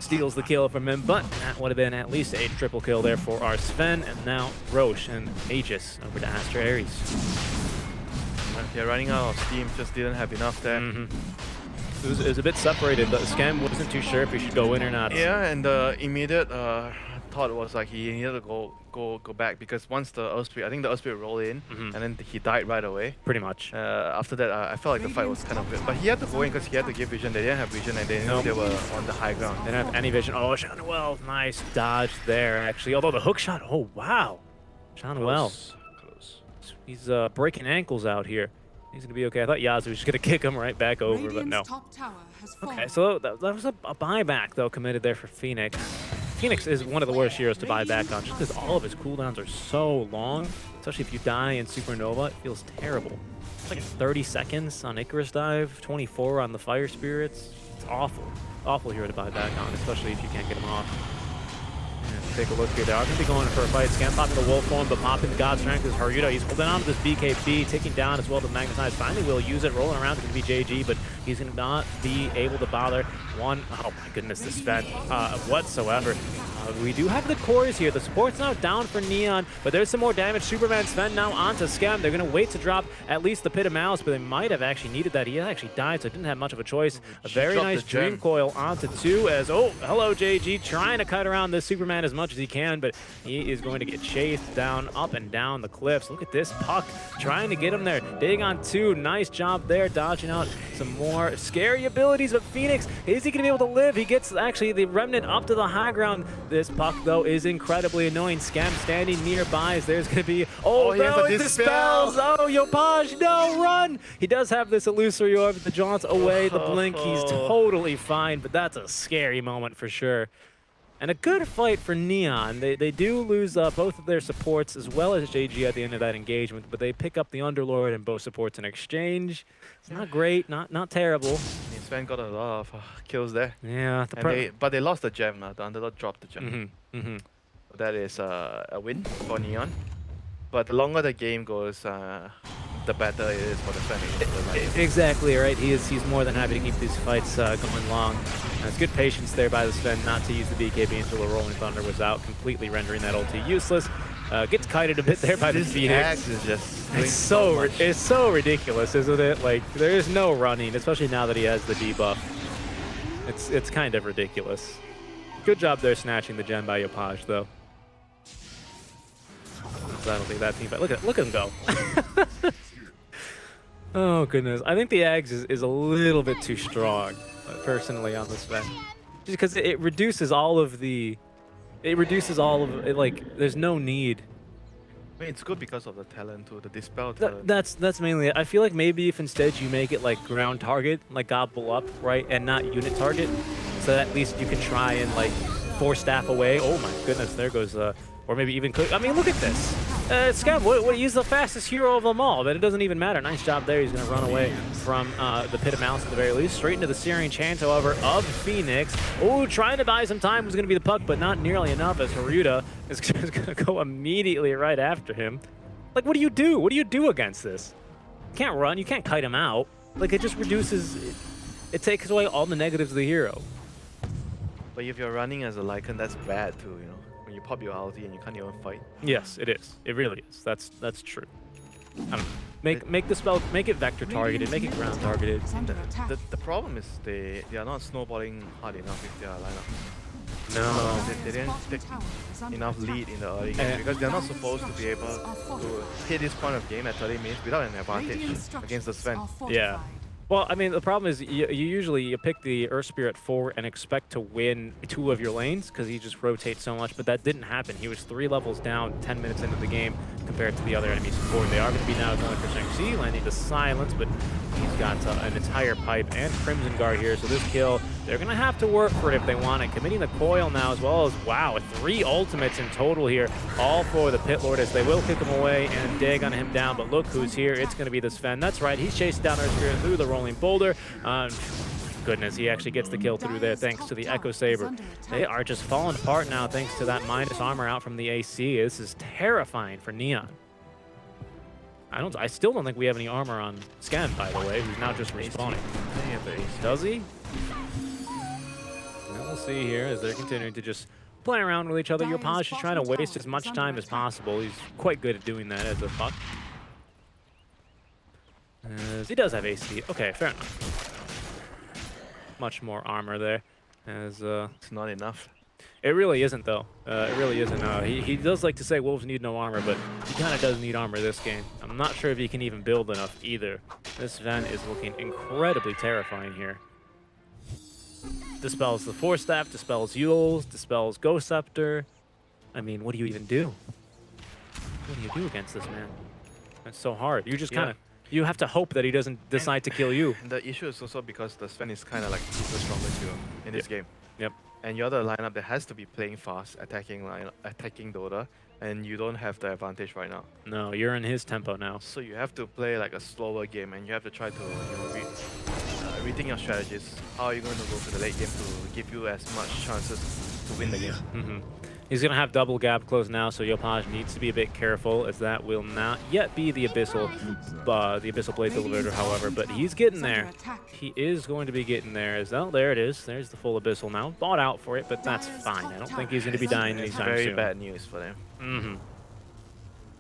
steals the kill from him, but that would have been at least a triple kill there for our Sven, and now Roche and Aegis over to Aster.Aries. Yeah, running out of steam, just didn't have enough there. It was a bit separated. The Scam wasn't too sure if he should go in or not. Yeah, and the immediate thought was like he needed to go back, because once the Earth Spirit, I think the Earth Spirit rolled in, and then he died right away. Pretty much. After that, I felt like the fight was kind of good. But he had to go in because he had to give vision. They didn't have vision, and they knew they were on the high ground. They didn't have any vision. Oh, Shanwell, nice dodge there, actually. Although the hook shot, oh, wow. Shanwell. Close. He's breaking ankles out here. He's going to be okay. I thought Yazu was just going to kick him right back over, but no. Top tower has fallen. Okay, so that was a buyback, though, committed there for Phoenix. Phoenix is one of the worst heroes to buy back on, just because all of his cooldowns are so long. Especially if you die in Supernova, it feels terrible. It's like 30 seconds on Icarus Dive, 24 on the Fire Spirits. It's awful. Awful hero to buy back on, especially if you can't get him off. Take a look here. They are going to be going for a fight. Scam popping the wolf form, but popping the God Strength is Haruta. He's holding on to this BKB, taking down as well the Magnetize. Finally will use it, rolling around. It's going to be JG, but he's going to not be able to bother oh my goodness, this Sven whatsoever. We do have the cores here. The support's now down for Neon, but there's some more damage. Superman Sven now onto Scam. They're going to wait to drop at least the Pit of Malice, but they might have actually needed that. He actually died, so didn't have much of a choice. A very nice Dream Coil onto 2 as, oh, hello JG, trying to cut around this Superman as much as he can, but he is going to get chased down, up and down the cliffs. Look at this puck, trying to get him there. Big on 2, nice job there, dodging out some more scary abilities, but Phoenix, is he going to be able to live? He gets actually the Remnant up to the high ground. This puck, though, is incredibly annoying. Scam standing nearby as there's going to be, oh no, it dispels! Oh, Yopaj, no, run! He does have this illusory orb, the jaunts away, the blink, he's totally fine, but that's a scary moment for sure. And a good fight for Neon. They do lose both of their supports as well as JG at the end of that engagement, but they pick up the Underlord and both supports in exchange. It's not great, not terrible. Sven got a lot of kills there. Yeah, but they lost the gem. The Underlord dropped the gem. That is a win for Neon. But the longer the game goes, the better it is for the Sven. Exactly right. He's more than happy to keep these fights going long. It's good patience there by the Sven not to use the BKB until the Rolling Thunder was out, completely rendering that ulti useless. Gets kited a bit there by the Phoenix. Is just it's so ridiculous, isn't it? Like, there is no running, especially now that he has the debuff. It's kind of ridiculous. Good job there snatching the gem by Yopaj, though. So I don't think that team fight. Look at him go. Oh goodness, I think the Ags is a little bit too strong, personally, on this Sven. Just because it reduces all of the it reduces all of it. Like, there's no need. I mean, it's good because of the talent too, the dispel talent. That's mainly it. I feel like maybe if instead you make it like ground target, like gobble up, right, and not unit target, so that at least you can try and like force staff away. Oh my goodness, there goes or maybe even cook. I mean, look at this. Scab, he's the fastest hero of them all, but it doesn't even matter. Nice job there. He's going to run away from the Pit of Malice at the very least. Straight into the Searing Chant, however, of Phoenix. Oh, trying to buy some time was going to be the puck, but not nearly enough as Haruta is going to go immediately right after him. Like, what do you do? What do you do against this? You can't run. You can't kite him out. Like, it just reduces... It takes away all the negatives of the hero. But if you're running as a Lycan, that's bad too, you know? When you pop your ulti and you can't even fight. Yes, it is. It really is. That's true. I don't know. Make the spell, make it vector targeted, make it ground targeted. The problem is they are not snowballing hard enough with their lineup. No. They didn't take enough lead in the early game because they're not supposed to be able to hit this point of game at 30 minutes without an advantage against the Sven. Yeah. Well, I mean, the problem is you usually pick the Earth Spirit 4 and expect to win 2 of your lanes because he just rotates so much, but that didn't happen. He was 3 levels down 10 minutes into the game compared to the other enemies support. They are going to be now going for Shang-Chi, landing to silence, but he's got an entire pipe and Crimson Guard here, so this kill, they're going to have to work for it if they want it. Committing the coil now as well as, wow, 3 ultimates in total here, all for the Pit Lord as they will kick him away and dig on him down, but look who's here. It's going to be the Sven. That's right, he's chasing down Earth Spirit through the rolling boulder. Goodness, he actually gets the kill through there thanks to the Echo Saber. They are just falling apart now thanks to that minus armor out from the AC. This is terrifying for Neon. I still don't think we have any armor on Scan, by the way, who's now just respawning. Does he? Well, we'll see here as they're continuing to just play around with each other. Yopaj is trying to waste as much time as possible. He's quite good at doing that as a puck. He does have AC. Okay, fair enough. Much more armor there. As It's not enough. it really isn't, though. It really isn't. He does like to say wolves need no armor, but he kind of does need armor this game. I'm not sure if he can even build enough either. This Sven is looking incredibly terrifying here. Dispels the Force Staff, dispels Yules, dispels Ghost Scepter. I mean, what do you even do? What do you do against this man? That's so hard. You just kind of... You have to hope that he doesn't decide to kill you. And the issue is also because the Sven is kind of like the strongest hero in this game. Yep. And you're the lineup that has to be playing fast, attacking Dota, and you don't have the advantage right now. No, you're in his tempo now. So you have to play like a slower game, and you have to try to rethink your strategies. How are you going to go to the late game to give you as much chances to win the game? Mm-hmm. He's going to have double gap close now, so Yopaj needs to be a bit careful, as that will not yet be the Abyssal Blade Deliverer, however, but he's getting there. He is going to be getting there. Oh, there it is. There's the full Abyssal now. Bought out for it, but that's fine. I don't think he's going to be dying anytime soon. Very bad news for them. Mm-hmm.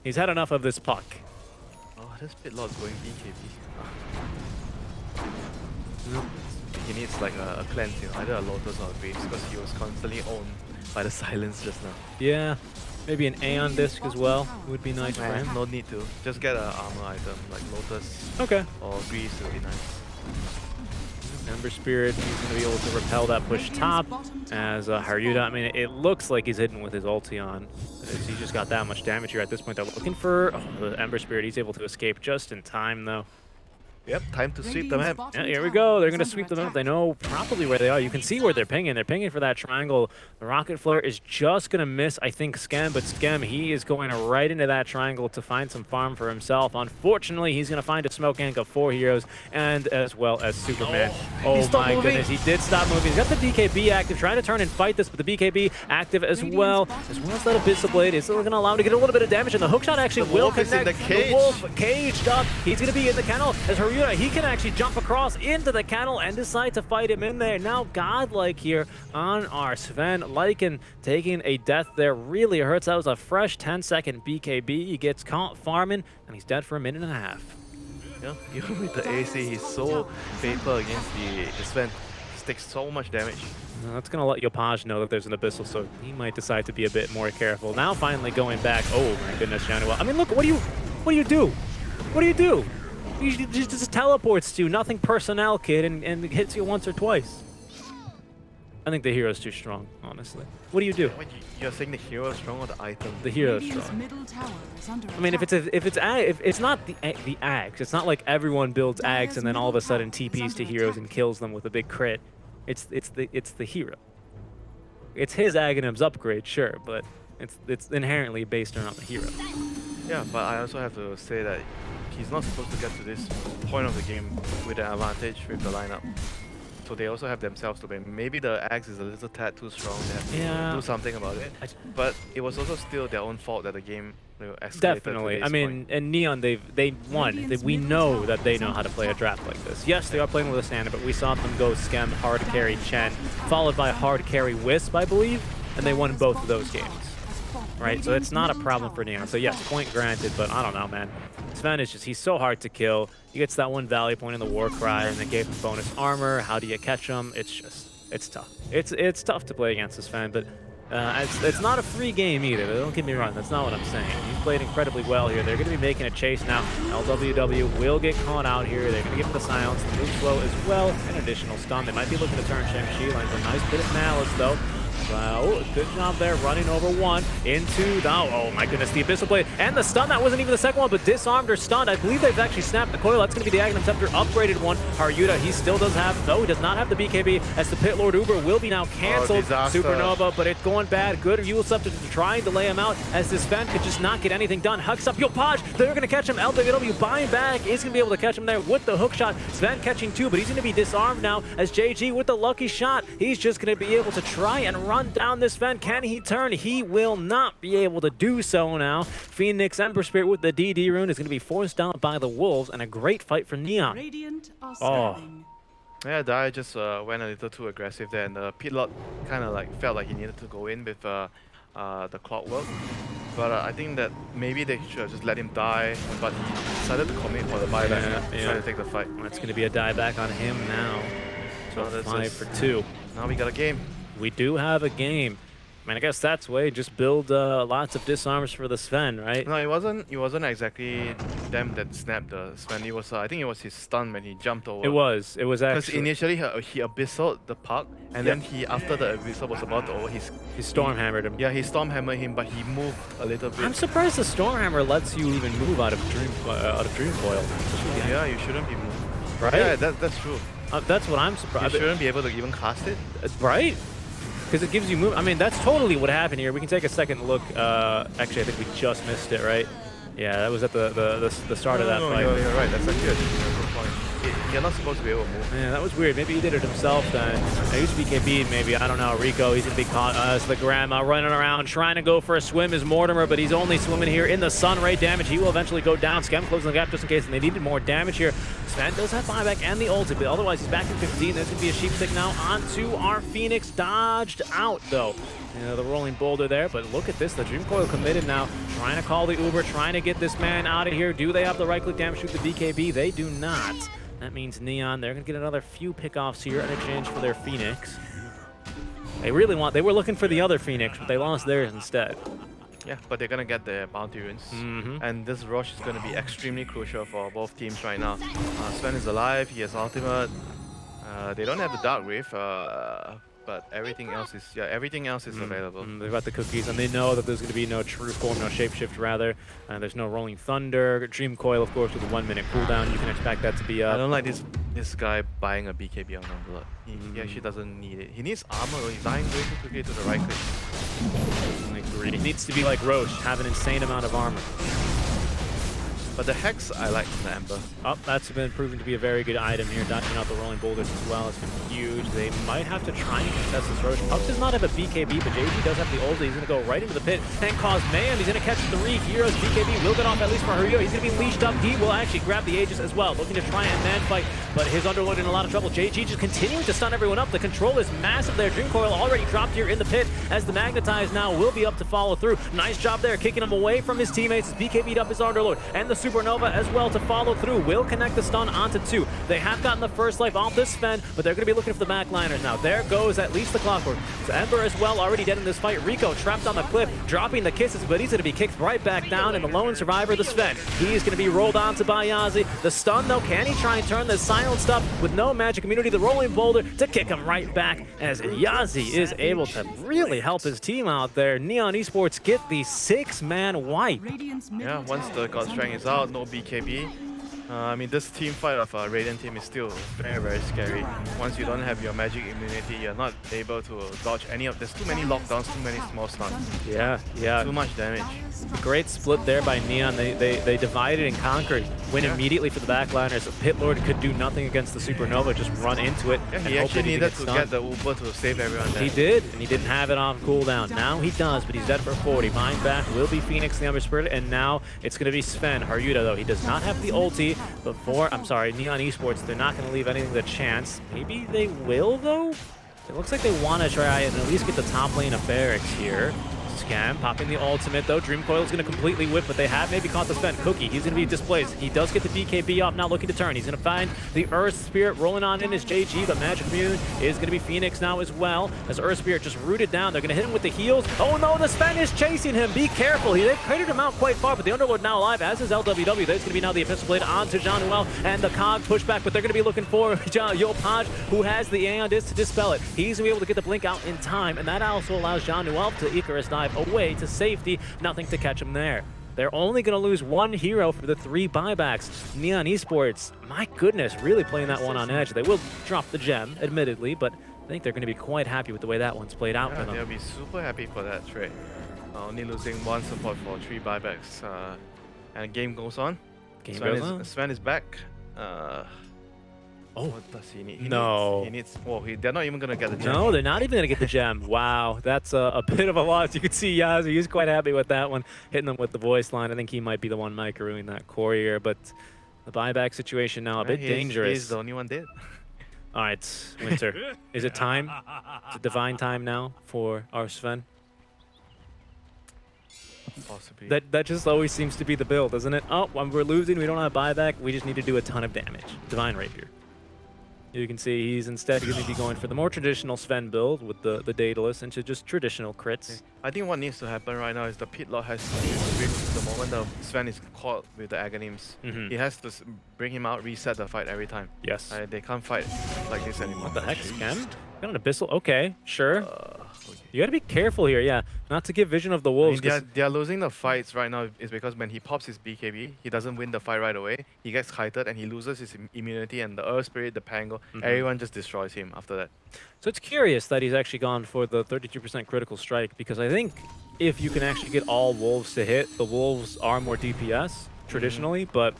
He's had enough of this puck. Oh, this Pit Lord's going BKB. He needs like a cleanse, you know, either a Lotus or a Graves, because he was constantly owned by the silence just now. Yeah, maybe an Aeon Disc as well would be nice for him. No need to. Just get an armor item like Lotus or Grease would be nice. Ember Spirit, he's going to be able to repel that push top as Haruta. I mean, it looks like he's hitting with his ulti on. He just got that much damage here at this point. They're looking for the Ember Spirit. He's able to escape just in time, though. Yep, time to sweep the map. Yeah, here we go. They're going to sweep the map. They know probably where they are. You can see where they're pinging. They're pinging for that triangle. The Rocket Flare is just going to miss, I think, Skem, but Skem, he is going right into that triangle to find some farm for himself. Unfortunately, he's going to find a smoke gank of 4 heroes and as well as Superman. Oh my goodness, he did stop moving. He's got the BKB active, trying to turn and fight this, but the BKB active as well as that Abyssal Blade is still going to allow him to get a little bit of damage, and the hookshot actually will connect. The Wolf caged up. He's going to be in the kennel as Haruta, he can actually jump across into the kennel and decide to fight him in there. Now godlike here on our Sven. Lycan taking a death there really hurts. That was a fresh 10-second BKB. He gets caught farming and he's dead for a minute and a half. Yeah, even with the AC, he's so paper against the Sven. He takes so much damage. That's going to let Yopaj know that there's an Abyssal, so he might decide to be a bit more careful. Now finally going back. Oh my goodness, Januel. I mean, look, what do you do? What do you do? He just teleports to you, nothing personnel, kid, and hits you once or twice. I think the hero's too strong, honestly. What do you do? What, you're saying the hero is strong or the item? The hero's Radiant's strong. middle tower is under I mean, if it's not the axe, it's not like everyone builds axe and then all of a sudden TPs to heroes and kills them with a big crit. It's the hero. It's his Aghanim's upgrade, sure, but it's inherently based around the hero. Yeah, but I also have to say that he's not supposed to get to this point of the game with an advantage with the lineup. So they also have themselves to blame. Maybe the axe is a little tad too strong. They have to do something about it. But it was also still their own fault that the game escalated. Definitely. I mean, and Neon, they won. We know that they know how to play a draft like this. Yes, they are playing with a standard, but we saw them go Schem, hard carry Chen, followed by hard carry Wisp, I believe, and they won both of those games. Right, so it's not a problem for Neon. So yes, point granted, but I don't know, man. Sven is he's so hard to kill. He gets that one value point in the war cry and then gave him bonus armor. How do you catch him? It's tough. It's tough to play against this Sven, but it's not a free game either. Don't get me wrong, that's not what I'm saying. He's played incredibly well here. They're going to be making a chase now. LWW will get caught out here. They're going to give him the silence, the move slow as well, an additional stun. They might be looking to turn Shang-Chi. Lands a nice bit of malice though. Wow, good job there, running over one into the, oh my goodness, the Abyssal Blade, and the stun, that wasn't even the second one, but disarmed or stunned. I believe they've actually snapped the coil. That's going to be the Aghanim Scepter upgraded one. Haryuta, he still does have, though he does not have the BKB, as the Pit Lord Uber will be now canceled. Supernova, but it's going bad. Good Yule Scepter to try and delay him out, as this Sven could just not get anything done. Hucks up, yo, Podge, they're going to catch him. LWW buying back, is going to be able to catch him there with the hook shot. Sven catching two, but he's going to be disarmed now, as JG with the lucky shot, he's just going to be able to try and run down this Sven. Can he turn? He will not be able to do so now. Phoenix Ember Spirit with the DD rune is going to be forced out by the Wolves, and a great fight for Neon. Radiant are scanning. Yeah, Dai just went a little too aggressive there, and the Pit Lord kind of like felt like he needed to go in with the clockwork. But I think that maybe they should have just let him die, but he decided to commit for the buyback, trying to take the fight. It's going to be a dieback on him now. So that's 5 for 2. Now we got a game. We do have a game. I mean, I guess that's way. Just build lots of disarms for the Sven, right? No, it wasn't exactly them that snapped the Sven. It was I think it was his stun when he jumped over. It was actually. Because initially he abyssal the puck, and then he, after the abyssal was about to over, he Stormhammered him. Yeah, he Stormhammered him, but he moved a little bit. I'm surprised the Stormhammer lets you even move out of Dream Coil. Yeah, you shouldn't be moving. Right? Yeah, that's true. That's what I'm surprised. You shouldn't be able to even cast it. Right? Because it gives you move. I mean, that's totally what happened here. We can take a second look. Actually, I think we just missed it, right? Yeah, that was at the start of that fight. You're right. That's actually a good point. You're not supposed to be able to move. Yeah, that was weird. Maybe he did it himself then. I used to be KB, maybe. I don't know. Rico, he's going to be caught. It's the grandma running around, trying to go for a swim is Mortimer, but he's only swimming here in the sun ray damage. He will eventually go down. Schem closing the gap just in case, and they needed more damage here. Sven does have buyback and the ulti, but otherwise he's back in 15. There's going to be a sheep stick now onto our Phoenix. Dodged out, though. The rolling boulder there, but look at this. The Dream Coil committed now, trying to call the Uber, trying to get this man out of here. Do they have the right-click damage shoot the BKB? They do not. That means Neon, they're going to get another few pickoffs here in exchange for their Phoenix. They were looking for the other Phoenix, but they lost theirs instead. Yeah, but they're going to get their bounty runes. And this rush is going to be extremely crucial for both teams right now. Sven is alive, he has ultimate. They don't have the Dark Wave, but everything else is available. They've got the cookies, and they know that there's going to be no true form, no shapeshift rather. There's no rolling thunder. Dream Coil, of course, with a 1 minute cooldown. You can expect that to be up. I don't like this guy buying a BKB on Blood. He actually doesn't need it. He needs armor, though. He's dying way too quickly to the right click. I agree. He needs to be like Roche, have an insane amount of armor. But the Hex, I like the Ember. Oh, that's been proven to be a very good item here. Dodging out the rolling boulders as well. It's been huge. They might have to try and contest this Roche. Puck does not have a BKB, but JG does have the ult. He's going to go right into the pit and cause mayhem. He's going to catch 3 heroes. BKB will get off at least for Haruyo. He's going to be leashed up. He will actually grab the Aegis as well, looking to try and man fight, but his Underlord in a lot of trouble. JG just continuing to stun everyone up. The control is massive there. Dream Coil already dropped here in the pit, as the Magnetize now will be up to follow through. Nice job there, kicking him away from his teammates. BKB'd up his Underlord, and the Supernova as well to follow through. Will connect the stun onto 2. They have gotten the first life off this Sven, but they're going to be looking for the backliners now. There goes at least the Clockwork. So Ember as well, already dead in this fight. Rico trapped on the cliff, dropping the kisses, but he's going to be kicked right back down, and the lone survivor, the Sven. He's going to be rolled onto by Yazi. The stun, though, can he try and turn this silenced up with no magic immunity? The rolling boulder to kick him right back as Yazi is able to really help his team out there. Neon Esports get the 6-man wipe. Yeah, once the God Strength is out, no BKB. I mean, this team fight of a Radiant team is still very, very scary. Once you don't have your magic immunity, you're not able to dodge any of... There's too many lockdowns, too many small stuns. Yeah. Too much damage. Great split there by Neon. They divided and conquered. Went immediately for the backliners. Pit Lord could do nothing against the Supernova, just run into it. Yeah, he actually needed to get the Uber to save everyone there. He did, and he didn't have it on cooldown. Now he does, but he's dead for 40. Mine back will be Phoenix, the Umber Spirit, and now it's going to be Sven. Haryuda, though, he does not have the ulti, but Neon Esports, they're not going to leave anything to chance. Maybe they will, though? It looks like they want to try and at least get the top lane of Barracks here. Scam popping the ultimate, though. Dream Coil is going to completely whip, but they have maybe caught the Sven. Cookie, he's going to be displaced. He does get the BKB off, now looking to turn. He's going to find the Earth Spirit rolling on in his JG, but Magic Immune is going to be Phoenix now as well, as Earth Spirit just rooted down. They're going to hit him with the heals. Oh no, the Sven is chasing him. Be careful. They've cratered him out quite far, but the Underlord now alive, as is LWW. There's going to be now the Epistle Blade onto Jean-Noel, and the Cog pushback, but they're going to be looking for Yopaj, who has the Aeon Disc to dispel it. He's going to be able to get the blink out in time, and that also allows Jean-Noel to Icarus dive away to safety. Nothing to catch him there. They're only going to lose one hero for the 3 buybacks. Neon Esports, my goodness, really playing that one on edge. They will drop the gem, admittedly, but I think they're going to be quite happy with the way that one's played out for them. They'll be super happy for that trade. Only losing 1 support for 3 buybacks. And game goes on. Sven is back. What does he need? They're not even going to get the gem. No, they're not even going to get the gem. Wow, that's a bit of a loss. You can see Yazi, he's quite happy with that one, hitting them with the voice line. I think he might be the one microing that courier, but the buyback situation now a bit dangerous. He's the only one dead. All right, Winter, is it time? Is it divine time now for our Sven? Possibly. That just always seems to be the build, doesn't it? Oh, when we're losing, we don't have buyback. We just need to do a ton of damage. Divine Rapier. You can see he's instead going to be going for the more traditional Sven build with the Daedalus into just traditional crits. I think what needs to happen right now is the Pit Lord has to the moment the Sven is caught with the Aghanim's. He has to bring him out, reset the fight every time. Yes. They can't fight like this anymore. What the heck, Scam? Got an Abyssal? Okay, sure. You gotta be careful here, yeah. Not to give Vision of the Wolves. I mean, they are losing the fights right now is because when he pops his BKB, he doesn't win the fight right away. He gets kited and he loses his immunity, and the Earth Spirit, the Pango, everyone just destroys him after that. So it's curious that he's actually gone for the 32% critical strike, because I think if you can actually get all Wolves to hit, the Wolves are more DPS traditionally, but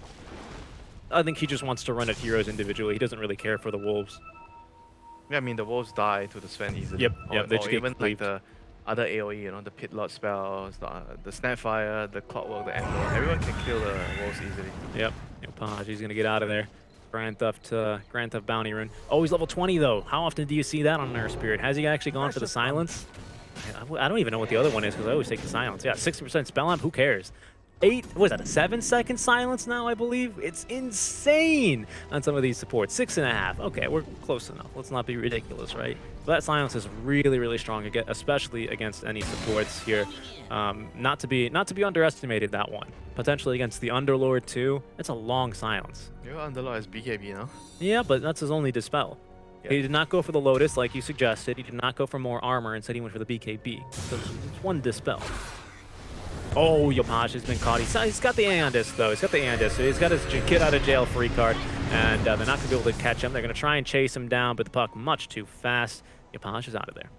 I think he just wants to run at heroes individually. He doesn't really care for the Wolves. Yeah, I mean, the Wolves die to the Sven easily. Yep, they just get even like the other AoE, you know, the Pit Lord spells, the Snapfire, the Clockwork, the Ember. Everyone can kill the Wolves easily. Yep, Paj, he's going to get out of there. Grand Theft Bounty Rune. Oh, he's level 20, though. How often do you see that on Earth Spirit? Has he actually gone for the Silence? I don't even know what the other one is, because I always take the Silence. Yeah, 60% Spell Amp, who cares? 7-second silence now, I believe? It's insane on some of these supports. 6.5. Okay, we're close enough. Let's not be ridiculous, right? But that silence is really, really strong, especially against any supports here. Not to be underestimated, that one. Potentially against the Underlord, too. It's a long silence. Your Underlord has BKB now. Yeah, but that's his only dispel. Yeah. He did not go for the Lotus like you suggested. He did not go for more armor. Instead, he went for the BKB. So it's one dispel. Oh, Yopaj has been caught. He's got the Aeon Disc, though. He's got the Aeon Disc. So he's got his get out of jail free card, and they're not going to be able to catch him. They're going to try and chase him down, but the puck much too fast. Yopaj is out of there.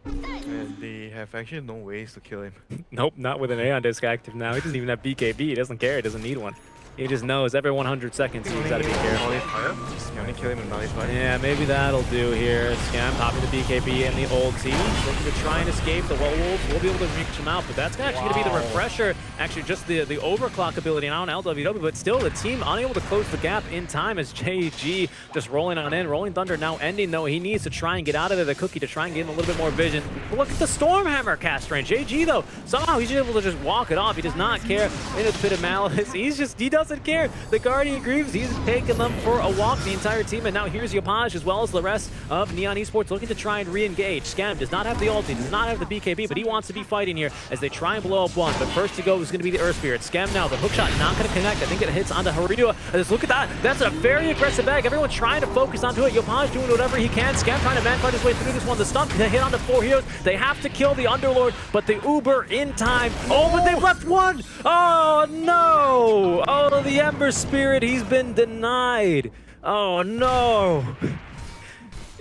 And they have actually no ways to kill him. Nope, not with an Aeon Disc active now. He doesn't even have BKB. He doesn't care. He doesn't need one. He just knows every 100 seconds he's got to be careful. Nullifier. You only kill him with Nullifier. Yeah, maybe that'll do here. Scam popping the BKB and the ulti. Looking to try and escape. The Wolves will be able to reach him out, but that's actually going to be the refresher. Actually, just the overclock ability now on LWW, but still the team unable to close the gap in time as JG just rolling on in. Rolling Thunder now ending, though. He needs to try and get out of there. The Cookie to try and get him a little bit more vision. But look at the Stormhammer cast range. JG, though, somehow he's able to just walk it off. He does not care. In his pit of malice, he doesn't care. The Guardian Greaves, he's taking them for a walk, the entire team, and now here's Yopaj as well as the rest of Neon Esports looking to try and re-engage. Scam does not have the ulti, does not have the BKB, but he wants to be fighting here as they try and blow up one. But first to go is going to be the Earth Spirit. Scam now, the hookshot not going to connect. I think it hits onto Haridua. Just look at that. That's a very aggressive bag. Everyone trying to focus onto it. Yopaj doing whatever he can. Scam trying to man fight his way through this one. The stun to hit onto 4 heroes. They have to kill the Underlord, but the Uber in time. Oh, but they've left one. Oh, no. Oh, the Ember Spirit, he's been denied. Oh, no.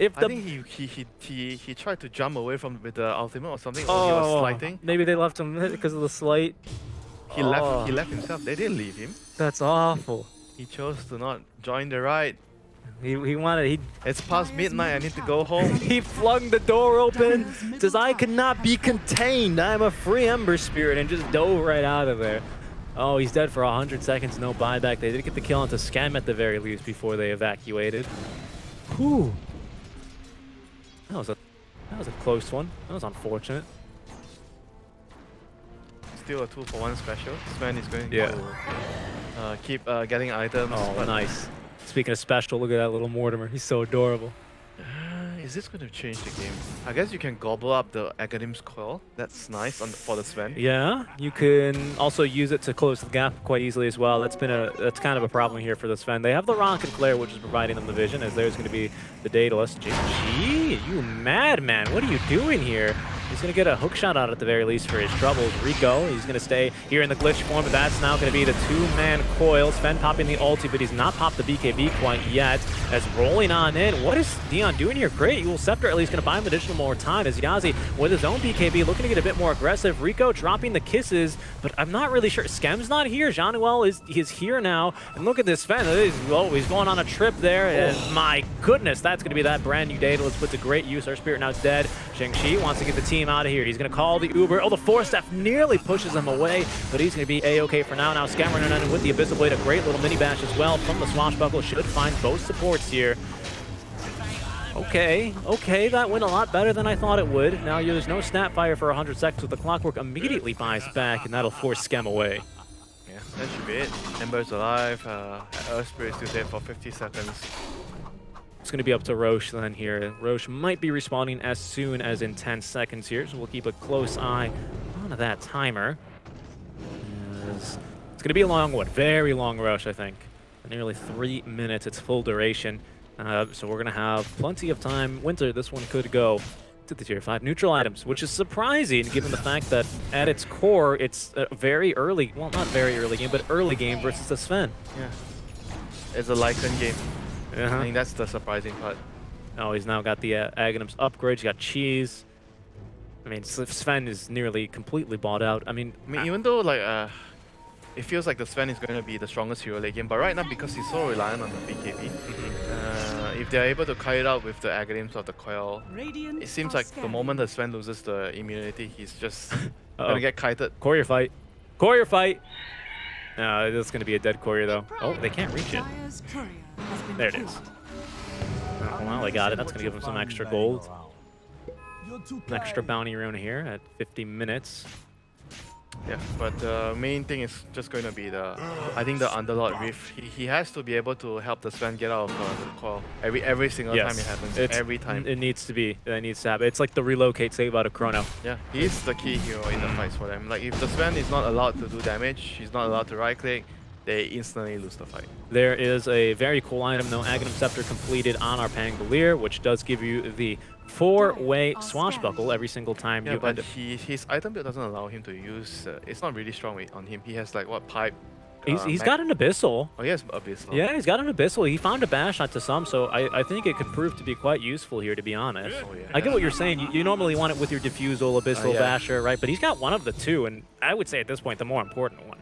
I think he tried to jump away from with the ultimate or something, or he was slighting. Maybe they left him because of the slight. He left himself. They didn't leave him. That's awful. He chose to not join the ride. He wanted, It's past midnight, I need to go home. he flung the door open, says, I cannot be contained, I'm a free Ember Spirit, and just dove right out of there. Oh, he's dead for 100 seconds, no buyback. They did get the kill onto Scam at the very least before they evacuated. Whew. That was a close one. That was unfortunate. Still a 2-for-1 special. Sven is going to keep getting items. Oh, nice. Speaking of special, look at that little Mortimer. He's so adorable. Is this going to change the game? I guess you can gobble up the Agadim's Coil. That's nice for the Sven. Yeah, you can also use it to close the gap quite easily as well. That's kind of a problem here for the Sven. They have the Rocket Flare, which is providing them the vision, as there's going to be the Daedalus. GG, you madman, what are you doing here? He's going to get a hook shot out at the very least for his troubles. Rico, he's going to stay here in the glitch form, but that's now going to be the 2-man coil. Sven popping the ulti, but he's not popped the BKB quite yet. As rolling on in, what is Dion doing here? Great, Yule Scepter at least going to buy him additional more time as Yazi with his own BKB looking to get a bit more aggressive. Rico dropping the kisses, but I'm not really sure. Skem's not here. Jean-Noel is here now. And look at this Sven. He's going on a trip there. And my goodness, that's going to be that brand new Daedalus. Puts a great use. Our Spirit now dead. Shang-Chi wants to get the team out of here. He's going to call the Uber. Oh, the 4-step nearly pushes him away, but he's going to be A-okay for now. Now Scam running in with the Abyssal Blade. A great little mini bash as well from the Swashbuckle. Should find both supports here. Okay, that went a lot better than I thought it would. Now there's no Snapfire for 100 seconds, with the Clockwork immediately buys back, and that'll force Scam away. Yeah, that should be it. Ember's alive. Earth Spirit is still dead for 50 seconds. It's going to be up to Roche then here. Roche might be respawning as soon as in 10 seconds here, so we'll keep a close eye on that timer. It's going to be a long one, very long rush, I think. Nearly 3 minutes, it's full duration. So we're going to have plenty of time. Winter, this one could go to the tier 5 neutral items, which is surprising given the fact that at its core, it's a very early, well, not very early game, but early game versus the Sven. Yeah, it's a Lycan game. I think that's the surprising part. Oh, he's now got the Aghanims upgrade. He's got Cheese. I mean, Sven is nearly completely bought out. I mean, even though like it feels like the Sven is going to be the strongest hero late game, but right now because he's so reliant on the BKB, if they're able to cut it out with the Aghanims of the Coil, it seems like the moment the Sven loses the immunity, he's just gonna get kited. Courier fight. Courier fight. No, this is going to be a dead courier though. Oh, they can't reach it. There it is. Oh, well, they got it. That's going to give them some extra gold. An extra bounty rune here at 50 minutes. Yeah, but the main thing is just going to be I think the Underlord Rift. He has to be able to help the Sven get out of the coil every single time it happens. Every time. It needs to be. It needs to happen. It's like the relocate save out of Chrono. Yeah, he's the key hero in the fights for them. Like if the Sven is not allowed to do damage, he's not allowed to right click, they instantly lose the fight. There is a very cool item though, Aghanim Scepter completed on our Pangolier, which does give you the 4-way swashbuckle every single time you but his item build doesn't allow him to use, it's not really strong on him. He has like what, pipe? He's got an Abyssal. Oh, he has Abyssal. Yeah, he's got an Abyssal. He found a bash shot to some, so I think it could prove to be quite useful here, to be honest. Oh, yeah. I get what you're saying. You normally want it with your Diffusal, Abyssal, Basher, right? But he's got one of the two, and I would say at this point the more important one.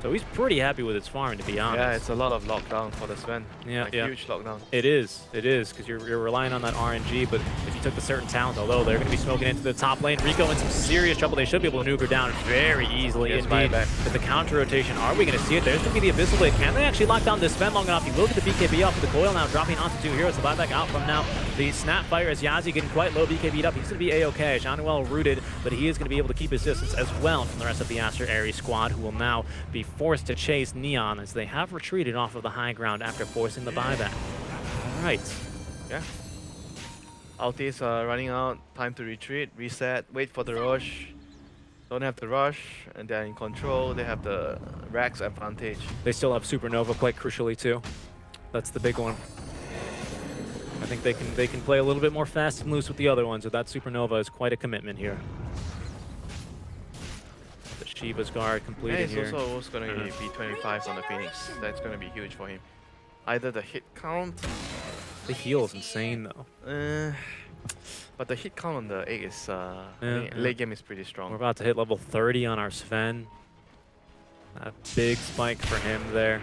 So he's pretty happy with his farm, to be honest. Yeah, it's a lot of lockdown for the Sven. Yeah, like yeah. Huge lockdown. It is, because you're relying on that RNG, but if you took the certain talent, although they're going to be smoking into the top lane, Rico in some serious trouble. They should be able to nuke her down very easily Yes, indeed. buyback. With the counter rotation, are we going to see it? There's going to be the Abyssal Blade. Can they actually lock down this Sven long enough? He will get the BKB off with the coil now, dropping onto 2 heroes. The buyback out from now. The Snapfire as Yazi getting quite low, BKB'd up. He's going to be A-OK. Shanuel rooted, but he is going to be able to keep his distance as well from the rest of the Aster.Aries squad, who will now be forced to chase Neon as they have retreated off of the high ground after forcing the buyback. All right. Yeah. Ultis are running out. Time to retreat, reset, wait for the rush. Don't have to rush, and they're in control. They have the Rax advantage. They still have Supernova quite crucially too. That's the big one. I think they can play a little bit more fast and loose with the other ones, but that Supernova is quite a commitment here. The Shiva's guard completed And here. it's also going to be 25 on the Phoenix. That's going to be huge for him. Either the hit count, The heal is insane though. but the hit count on the egg is Yeah. late game is pretty We're strong. about to hit level 30 on our Sven. A big spike for him there.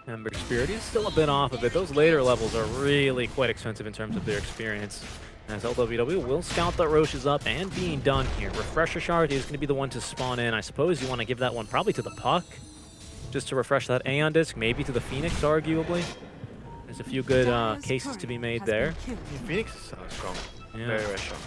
Ember Spirit, he's still a bit off of it. Those later levels are really quite expensive in terms of their experience. As LWW will scout that Roche is up and being done here. Refresher Shard is going to be the one to spawn in. I suppose you want to give that one probably to the Puck, just to refresh that Aeon Disc, maybe to the Phoenix, arguably. There's a few good cases to be made there. Phoenix is strong. Yeah. Very, very strong.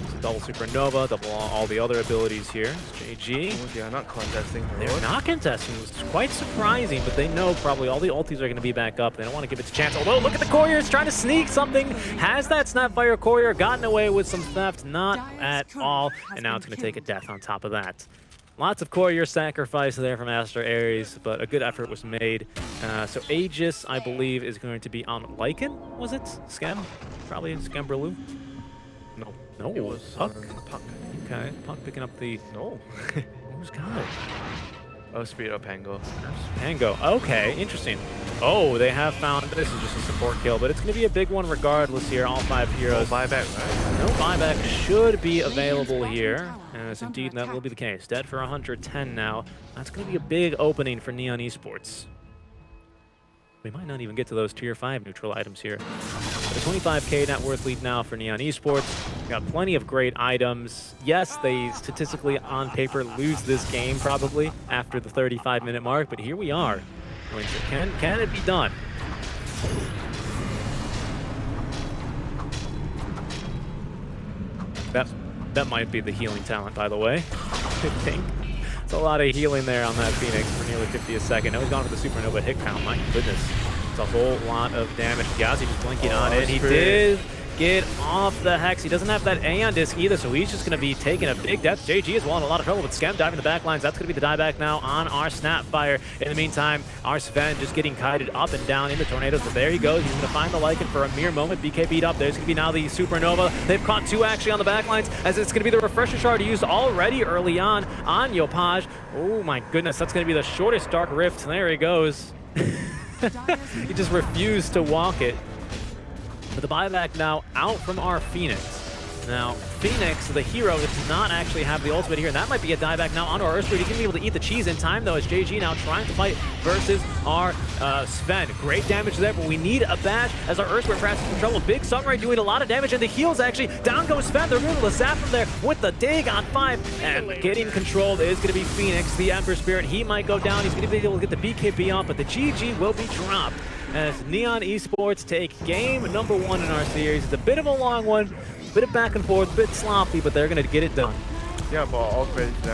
It's a double Supernova, double all the other abilities here. It's JG. Oh, they are not contesting. They're not contesting. It's quite surprising, but they know probably all the ultis are going to be back up. They don't want to give it a chance. Although, look at the couriers trying to sneak something. Has that Snapfire courier gotten away with some theft? Not at all. And now it's going to take a death on top of that. Lots of courier sacrifice there from Aster.Aries, but a good effort was made. So Aegis, I believe, is going to be on Lycan, was it? Scam? Probably Scamberloo? No. No, It was Puck. Puck. Okay, Puck picking up the... No. Who's got it? Oh, Spirit of Pango. Pango. Okay, interesting. Oh, they have found... This is just a support kill, but it's going to be a big one regardless here. All 5 heroes. No buyback, right? No buyback should be available here. As indeed that will be the case. Dead for 110 now. That's going to be a big opening for Neon Esports. We might not even get to those tier 5 neutral items here. But a 25k net worth lead now for Neon Esports. Got plenty of great items. Yes, they statistically on paper lose this game probably after the 35-minute mark, but here we are. Can it be done? That might be the healing talent, by the way. I think. It's a lot of healing there on that Phoenix for nearly 50 a second. Now he's gone for the Supernova hit count. My goodness. It's a whole lot of damage. Yazi just blinking on it. He did get off the Hex. He doesn't have that Aeon Disc either, so he's just going to be taking a big death. JG is well in a lot of trouble with Scam diving the back lines. That's going to be the dieback now on our Snapfire. In the meantime, our Sven just getting kited up and down in the tornadoes, but there he goes. He's going to find the Lycan for a mere moment. BK beat up. There's going to be now the Supernova. They've caught 2 actually on the back lines, as it's going to be the Refresher Shard used already early on Yopaj. Oh my goodness, that's going to be the shortest Dark Rift. There he goes. He just refused to walk it. But the buyback now out from our Phoenix. Now, Phoenix, the hero, does not actually have the ultimate here, and that might be a dieback now onto our Earthbird. He's going to be able to eat the cheese in time, though, as JG now trying to fight versus our Sven. Great damage there, but we need a bash as our Earthbird perhaps is in trouble. Big Sunray doing a lot of damage, and the heals actually. Down goes Sven. They're able to zap him there with the dig on 5, and getting controlled is going to be Phoenix, the Ember Spirit. He might go down. He's going to be able to get the BKB off, but the GG will be dropped as Neon Esports take game number 1 in our series. It's a bit of a long one, a bit of back and forth, a bit sloppy, but they're going to get it done. Yeah, but all credit to them.